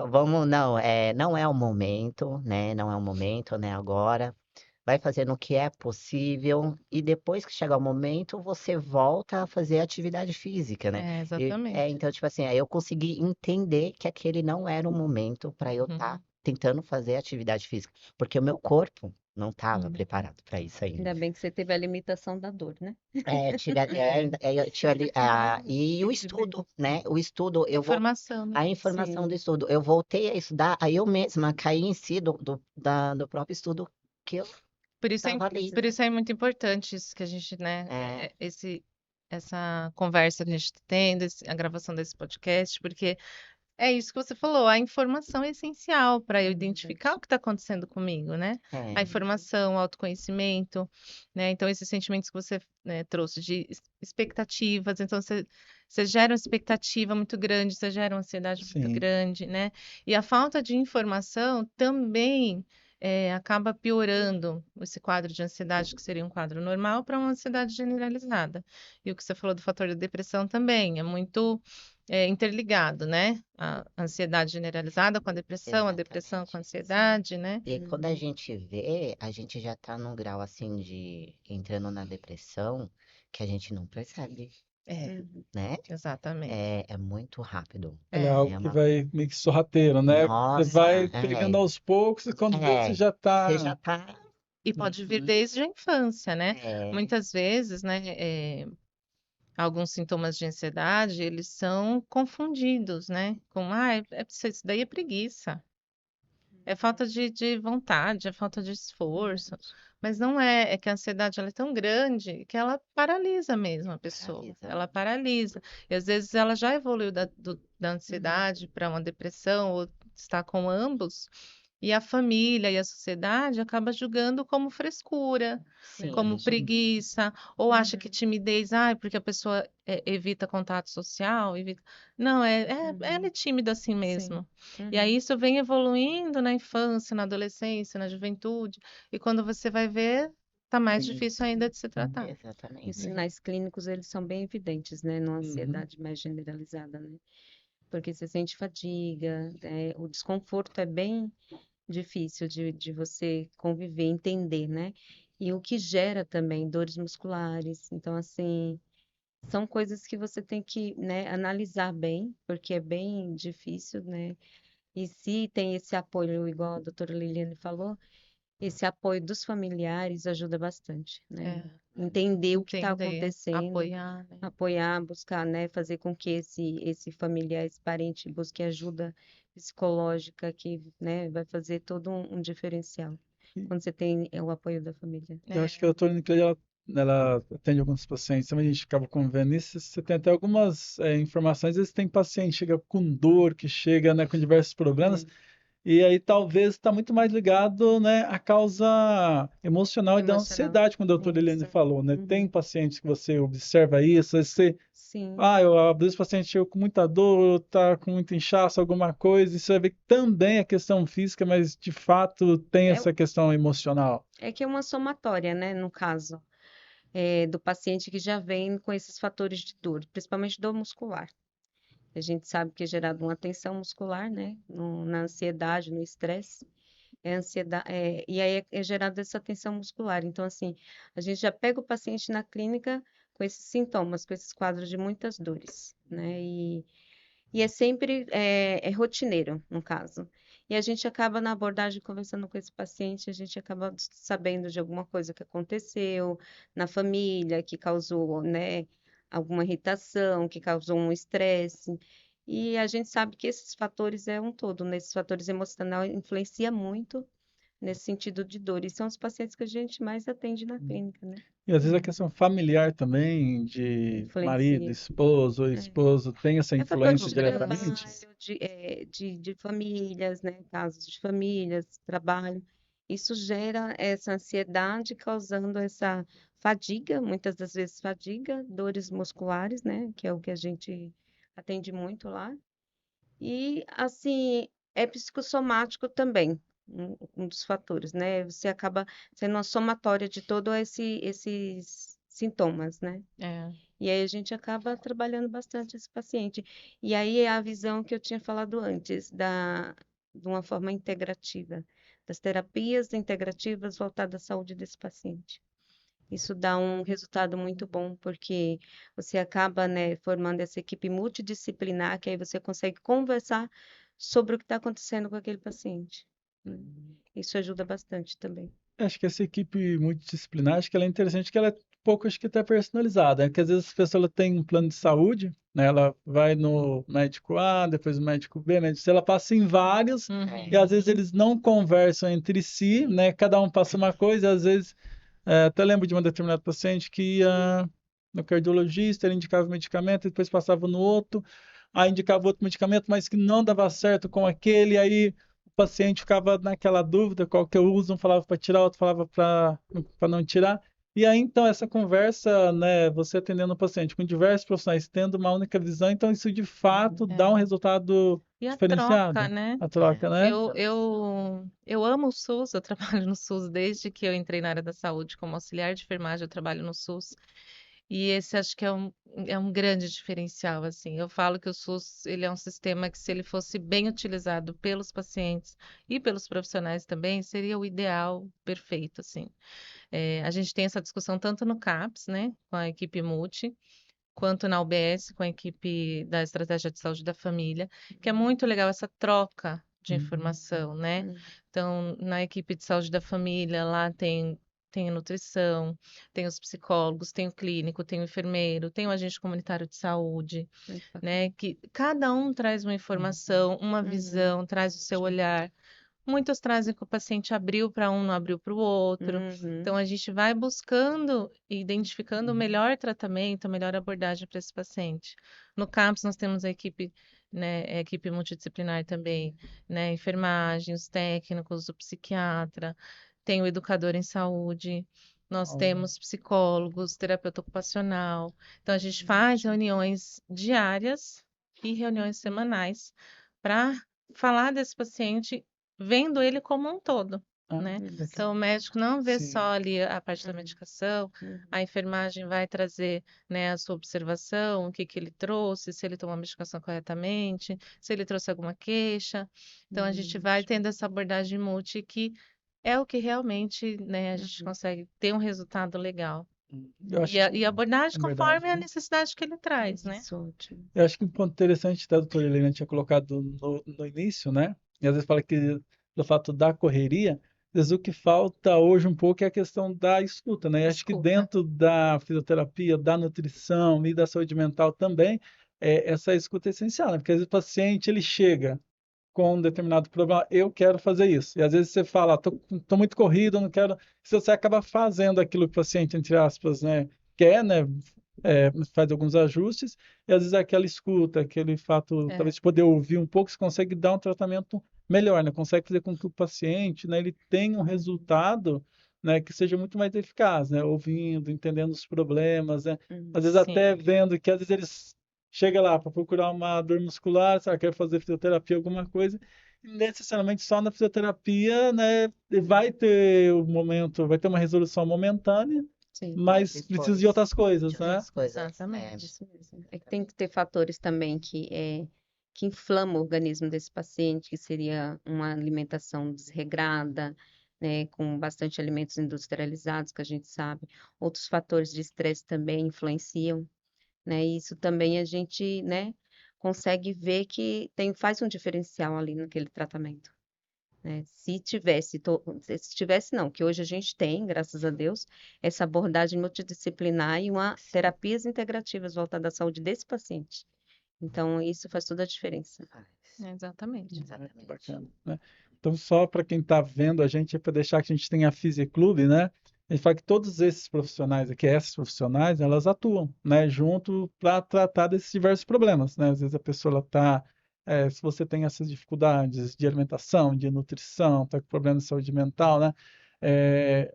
Vamos, não, não é o momento, né? Não é o momento, né? Agora. Vai fazendo o que é possível e depois que chegar o momento, você volta a fazer atividade física, né? É, exatamente. Então, tipo assim, aí eu consegui entender que aquele não era o momento para eu estar Uhum. tentando fazer atividade física, porque o meu corpo não estava Uhum. preparado para isso ainda. Ainda bem que você teve a limitação da dor, né? É. Eu tive e o Entendi bem. estudo, né? O estudo, A informação, né? a informação do Sim, estudo. Eu voltei a estudar, aí eu mesma caí em si do próprio estudo que eu Por isso estava ali. por isso é muito importante isso que a gente, né, É, essa conversa que a gente está tendo, a gravação desse podcast, porque é isso que você falou, a informação é essencial para eu identificar o verdade. que está acontecendo comigo, né? A é, informação, o autoconhecimento, né? Então, esses sentimentos que você, né, trouxe de expectativas, então você gera uma expectativa muito grande, você gera uma ansiedade muito sim. grande, né? E a falta de informação também acaba piorando esse quadro de ansiedade, que seria um quadro normal, para uma ansiedade generalizada. E o que você falou do fator da depressão também é muito interligado, né? A ansiedade generalizada com a depressão com a exatamente. ansiedade, né? E quando a Uhum. gente vê, a gente já tá num grau assim de entrando na depressão que a gente não percebe, É, Uhum. né? exatamente. É muito rápido. Ela é É, algo É que uma, vai meio que sorrateiro, né? Você vai nossa, pegando aos poucos e quando vê, você é, já você já tá. tá, e pode vir uhum, desde a infância, né? é, Muitas vezes, né, alguns sintomas de ansiedade, eles são confundidos, né? Com, isso daí é preguiça. É falta de vontade, é falta de esforço. Mas não é, é que a ansiedade ela é tão grande que ela paralisa mesmo a pessoa. Paralisa. Ela paralisa. E às vezes ela já evoluiu da ansiedade para uma depressão ou está com ambos. E a família e a sociedade acaba julgando como frescura, como Sim. preguiça, ou acha que timidez, porque a pessoa evita contato social, evita... Não, ela é tímida assim Sim. mesmo. E Uhum. aí isso vem evoluindo na infância, na adolescência, na juventude, e quando você vai ver, tá mais difícil ainda de se tratar. Os Exatamente. sinais clínicos, eles são bem evidentes, né? Numa Uhum. ansiedade mais generalizada, né? Porque você sente fadiga, o desconforto é bem difícil de você conviver, entender, né? E o que gera também dores musculares. Então, assim, são coisas que você tem que, né, analisar bem, porque é bem difícil, né? E se tem esse apoio, igual a doutora Liliane falou, esse apoio dos familiares ajuda bastante, né? Entender o que está Entender, acontecendo, apoiar, né? apoiar, buscar, né? Fazer com que esse familiar, esse parente busque ajuda psicológica, que, né, vai fazer todo um diferencial. Quando você tem o apoio da família. Eu acho que a doutora Nicole, ela atende alguns pacientes, também a gente acaba convivendo nisso, você tem até algumas informações, às vezes tem paciente que chega com dor, que chega, né, com diversos problemas, e aí talvez está muito mais ligado, né, à causa emocional e da Emocional. ansiedade, como a doutora Eliane Isso. falou, né? Tem pacientes que você observa isso, aí você, Sim. às vezes o paciente chegou com muita dor, tá com muito inchaço, alguma coisa, e você vai ver que também é questão física, mas de fato tem É, essa questão emocional. é que é uma somatória, né, no caso, do paciente que já vem com esses fatores de dor, principalmente dor muscular. A gente sabe que é gerado uma tensão muscular, né, na ansiedade, no estresse. E aí é gerada essa tensão muscular. Então, assim, a gente já pega o paciente na clínica com esses sintomas, com esses quadros de muitas dores, né? E é sempre rotineiro, no caso. E a gente acaba na abordagem conversando com esse paciente, a gente acaba sabendo de alguma coisa que aconteceu na família, que causou, né, alguma irritação, que causou um estresse. E a gente sabe que esses fatores é um todo, né? Esses fatores emocionais influenciam muito nesse sentido de dor. E são os pacientes que a gente mais atende na clínica, né? E às vezes a questão familiar também, de marido, Influencia. esposo, esposo, tem essa É fator influência de diretamente? trabalho, de famílias, né? Casos de famílias, trabalho. Isso gera essa ansiedade, causando essa fadiga, muitas das vezes fadiga, dores musculares, né? Que é o que a gente atende muito lá. E, assim, é psicossomático também, um dos fatores, né? Você acaba sendo uma somatória de todos esses sintomas, né? É. E aí a gente acaba trabalhando bastante esse paciente. E aí é a visão que eu tinha falado antes, de uma forma integrativa, das terapias integrativas voltadas à saúde desse paciente. Isso dá um resultado muito bom, porque você acaba, né, formando essa equipe multidisciplinar, que aí você consegue conversar sobre o que está acontecendo com aquele paciente. Isso ajuda bastante também. Acho que essa equipe multidisciplinar, acho que ela é interessante, que ela é um pouco, acho que até personalizada, né? Porque às vezes a pessoa ela tem um plano de saúde, né? Ela vai no médico A, depois no médico B, médico C, ela passa em vários, e às vezes eles não conversam entre si, né? Cada um passa uma coisa, às vezes, até lembro de uma determinada paciente que ia no cardiologista, ele indicava o medicamento, depois passava no outro, aí indicava outro medicamento, mas que não dava certo com aquele, aí o paciente ficava naquela dúvida, qual que eu uso, um falava para tirar, outro falava para não tirar. E aí, então, essa conversa, né, você atendendo o paciente com diversos profissionais, tendo uma única visão, então isso de fato dá um resultado E a diferenciado. troca, né? A troca, né? Eu amo o SUS, eu trabalho no SUS desde que eu entrei na área da saúde como auxiliar de enfermagem, eu trabalho no SUS. E esse acho que é um grande diferencial, assim. Eu falo que o SUS, ele é um sistema que, se ele fosse bem utilizado pelos pacientes e pelos profissionais também, seria o ideal perfeito, assim. A gente tem essa discussão tanto no CAPS, né, com a equipe multi, quanto na UBS, com a equipe da Estratégia de Saúde da Família, que é muito legal essa troca de informação, né? Então, na equipe de saúde da família, lá tem a nutrição, tem os psicólogos, tem o clínico, tem o enfermeiro, tem o agente comunitário de saúde, né? Que cada um traz uma informação, uma visão, traz o seu olhar. Muitos trazem que o paciente abriu para um, não abriu para o outro. Uhum. Então, a gente vai buscando e identificando o melhor tratamento, a melhor abordagem para esse paciente. No CAPS, nós temos a equipe, né, a equipe multidisciplinar também, né, enfermagem, os técnicos, o psiquiatra, tem o educador em saúde, nós Olha, temos psicólogos, terapeuta ocupacional. Então, a gente faz reuniões diárias e reuniões semanais para falar desse paciente vendo ele como um todo, né? legal. Então, o médico não vê Sim. só ali a parte da Uhum. medicação, Uhum. a enfermagem vai trazer, né, a sua observação, o que que ele trouxe, se ele tomou a medicação corretamente, se ele trouxe alguma queixa. Então, a gente vai tendo essa abordagem multi que é o que realmente, né, a gente Uhum. consegue ter um resultado legal. Eu acho E que a abordagem é verdade. conforme a necessidade que ele traz, né? Isso, ótimo. Eu acho que um ponto interessante que a doutora Helena tinha colocado no início, né? E às vezes fala que do fato da correria, às vezes o que falta hoje um pouco é a questão da escuta, né? E acho que Escuta. dentro da fisioterapia, da nutrição e da saúde mental também, essa escuta é essencial, né? Porque às vezes o paciente ele chega com um determinado problema, eu quero fazer isso. E às vezes você fala, tô muito corrido, eu não quero. Se você acaba fazendo aquilo que o paciente, entre aspas, né, quer, né, faz alguns ajustes, e às vezes aquela escuta, aquele fato, É. talvez de poder ouvir um pouco, você consegue dar um tratamento melhor, né? Consegue fazer com que o paciente, né, ele tenha um resultado, né, que seja muito mais eficaz, né? Ouvindo, entendendo os problemas, né? Às vezes até Sim. vendo que às vezes eles chega lá para procurar uma dor muscular, sabe, quer fazer fisioterapia, alguma coisa, e necessariamente só na fisioterapia, né, vai ter o momento, vai ter uma resolução momentânea, Sim, mas precisa de Depois outras coisas, de né? outras coisas. Exatamente. isso mesmo. É que tem que ter fatores também que inflamam o organismo desse paciente, que seria uma alimentação desregrada, né, com bastante alimentos industrializados, que a gente sabe. Outros fatores de estresse também influenciam, né? E isso também a gente, né, consegue ver que faz um diferencial ali naquele tratamento, né? Se tivesse não, que hoje a gente tem, graças a Deus, essa abordagem multidisciplinar e uma Sim. terapias integrativas voltadas à saúde desse paciente. Então, isso faz toda a diferença. Exatamente. Exatamente. Bacana, né? Então, só para quem está vendo a gente, é para deixar que a gente tem a Fisiclube, né? A gente fala que todos esses profissionais aqui, essas profissionais, elas atuam, né, junto para tratar desses diversos problemas, né? Às vezes a pessoa está, se você tem essas dificuldades de alimentação, de nutrição, está com problemas de saúde mental, né? É,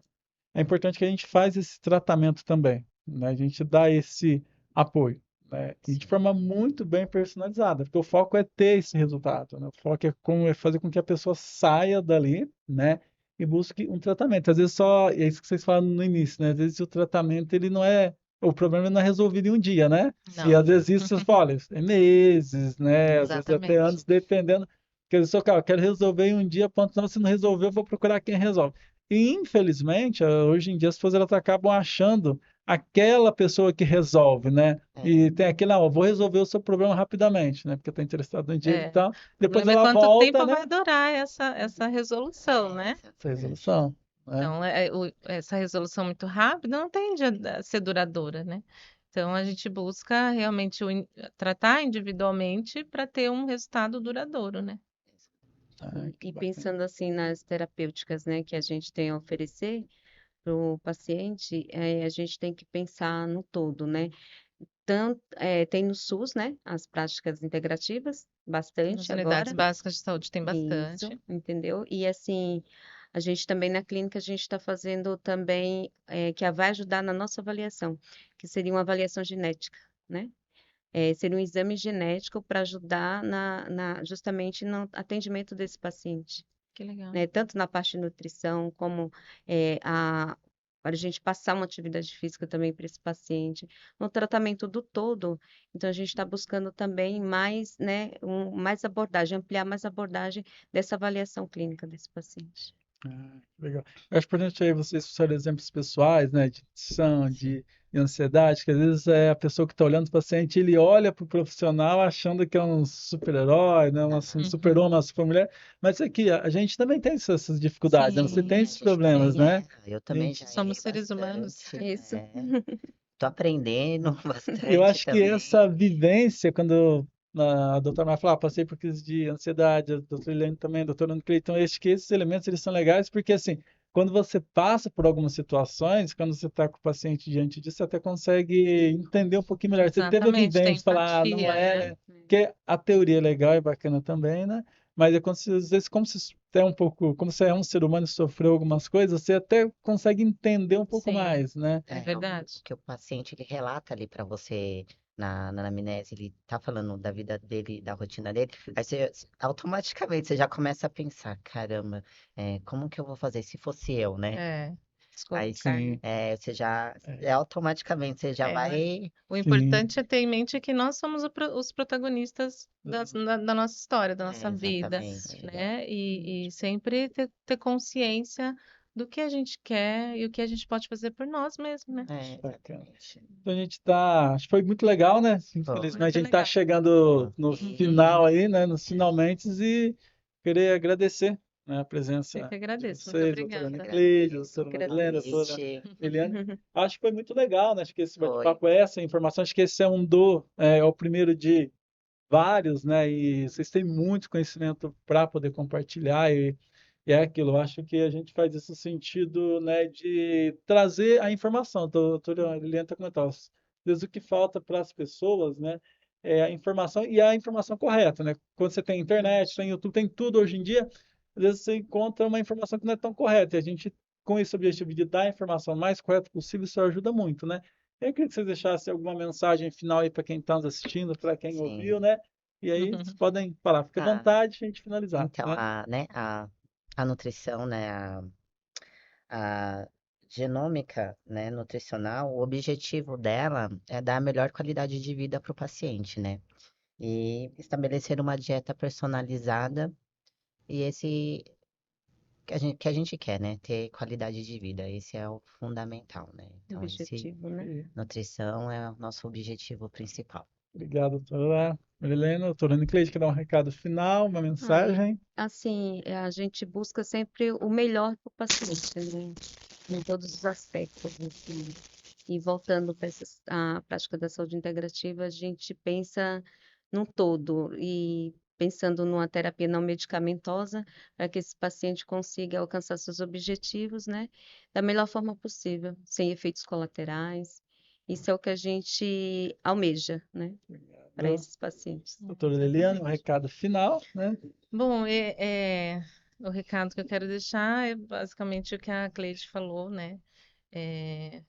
é importante que a gente faz esse tratamento também, né? A gente dá esse apoio, né? E de Sim. forma muito bem personalizada, porque o foco é ter esse resultado, né? O foco é fazer com que a pessoa saia dali, né? E busque um tratamento. Às vezes só, é isso que vocês falaram no início, né? Às vezes o tratamento ele não é, o problema não é resolvido em um dia, né? E Não. às vezes isso você fala, olha, é meses, né? Às vezes até Exatamente. anos, dependendo. Porque eu sou, cara, eu quero resolver em um dia, ponto, não, se não resolver, eu vou procurar quem resolve. E, infelizmente, hoje em dia as pessoas elas acabam achando aquela pessoa que resolve, né? É. E tem aquele, não, eu vou resolver o seu problema rapidamente, né? Porque está interessado no dinheiro e É. tal. O Depois problema é ela quanto volta, tempo né? vai durar essa resolução, né? Essa é a Essa verdade. resolução, né? Então, essa resolução muito rápida não tende a ser duradoura, né? Então, a gente busca realmente tratar individualmente para ter um resultado duradouro, né? Ah, que E bacana. pensando assim nas terapêuticas, né, que a gente tem a oferecer para o paciente, a gente tem que pensar no todo, né? Tem no SUS, né, as práticas integrativas, Nas bastante unidades agora. básicas de saúde tem Isso, bastante. entendeu? E assim, a gente também na clínica, a gente está fazendo também, que vai ajudar na nossa avaliação, que seria uma avaliação genética, né? Seria um exame genético para ajudar justamente no atendimento desse paciente, Que legal. né? Tanto na parte de nutrição, como para a gente passar uma atividade física também para esse paciente, no tratamento do todo. Então, a gente está buscando também mais, né, mais abordagem, ampliar mais abordagem dessa avaliação clínica desse paciente. Legal. Eu acho importante aí vocês usarem exemplos pessoais, né, de depressão, de ansiedade, que às vezes é a pessoa que está olhando o paciente, ele olha para o profissional achando que é um super-herói, né, um super-homem, uma super-mulher, mas aqui a gente também tem essas dificuldades, né? Você Sim, tem A esses gente problemas, tem, né? eu A também gente, já somos errei seres humanos. bastante. Isso. Tô aprendendo eu bastante acho que também. essa vivência, quando a doutora Maia falou, passei por crise de ansiedade, a doutora Helene também, a doutora Ana Cleiton, então, acho que esses elementos eles são legais porque, assim, quando você passa por algumas situações, quando você está com o paciente diante disso, você até consegue entender um pouquinho melhor. Você teve a Exatamente, tem vivência, falar, não empatia, é, né? porque a teoria é legal e bacana também, né? Mas é quando você, às vezes, como você é um pouco, como você é um ser humano e sofreu algumas coisas, você até consegue entender um pouco Sim, mais, né? é É, verdade. que o paciente ele relata ali para você na anamnese, ele tá falando da vida dele, da rotina dele, aí você automaticamente você já começa a pensar, caramba, como que eu vou fazer se fosse eu, né? É, Se Aí colocar, né? Sim, você já é, automaticamente você já mas vai. o sim, importante é ter em mente que nós somos os protagonistas da nossa história, da nossa vida, Exatamente. né? Exatamente. E sempre ter consciência do que a gente quer e o que a gente pode fazer por nós mesmos, né? bacana. Exatamente. Então a gente tá, acho que foi muito legal, né? Foi. Infelizmente Muito a gente está legal. chegando no E final aí, né? Nos finalmente e querer agradecer, né, a Eu presença que de agradeço, muito vocês, doutora Ana obrigada. Cleide, agradeço o doutora Marilena, doutora convite. Eliane. Acho que foi muito legal, né? Acho que esse Foi. bate-papo é essa informação, acho que esse é o primeiro de vários, né? E vocês têm muito conhecimento para poder compartilhar e é aquilo. Eu acho que a gente faz esse sentido, né, de trazer a informação. A doutora Liliana está comentando. Às vezes o que falta para as pessoas, né, é a informação e a informação correta, né? Quando você tem internet, tem YouTube, tem tudo hoje em dia, às vezes você encontra uma informação que não é tão correta. E a gente, com esse objetivo de dar a informação mais correta possível, isso ajuda muito, né? Eu queria que vocês deixassem alguma mensagem final aí para quem está nos assistindo, para quem Sim. ouviu, né? E aí vocês podem falar, fica à Ah, vontade, a gente finalizar, então, né? a nutrição, né, a genômica, né, nutricional, o objetivo dela é dar a melhor qualidade de vida para o paciente, né? E estabelecer uma dieta personalizada e esse que a gente quer, né? Ter qualidade de vida. Esse é o fundamental, né? Então, esse Objetivo, né? E nutrição é o nosso objetivo principal. obrigado, doutora Marilena. Doutora Nicleide, quer dar um recado final, uma Ah, mensagem? assim, a gente busca sempre o melhor para o paciente, né? Em todos os aspectos, assim. E voltando para a prática da saúde integrativa, a gente pensa num todo e pensando numa terapia não medicamentosa para que esse paciente consiga alcançar seus objetivos, né, da melhor forma possível, sem efeitos colaterais. Isso é o que a gente almeja, né, para Obrigado. esses pacientes. Doutora Liliane, um Exatamente. recado final, né? Bom, o recado que eu quero deixar é basicamente o que a Cleide falou, né?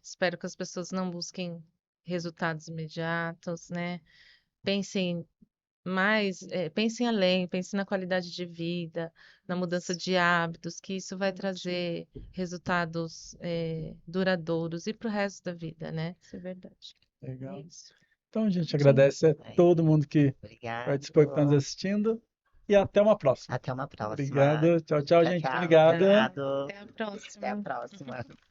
Espero que as pessoas não busquem resultados imediatos, né? Pensem pensem além, pensem na qualidade de vida, na mudança de hábitos, que isso vai trazer resultados, duradouros e para o resto da vida, né? Isso é verdade. É Legal. isso. Então, a gente Sim. agradece a Aí, todo mundo que obrigado. participou e que está nos assistindo e até uma próxima. Até uma próxima. Obrigado. Tchau, tchau, Tchau, gente. tchau. Obrigado. Obrigado. Até a Até a próxima. próxima.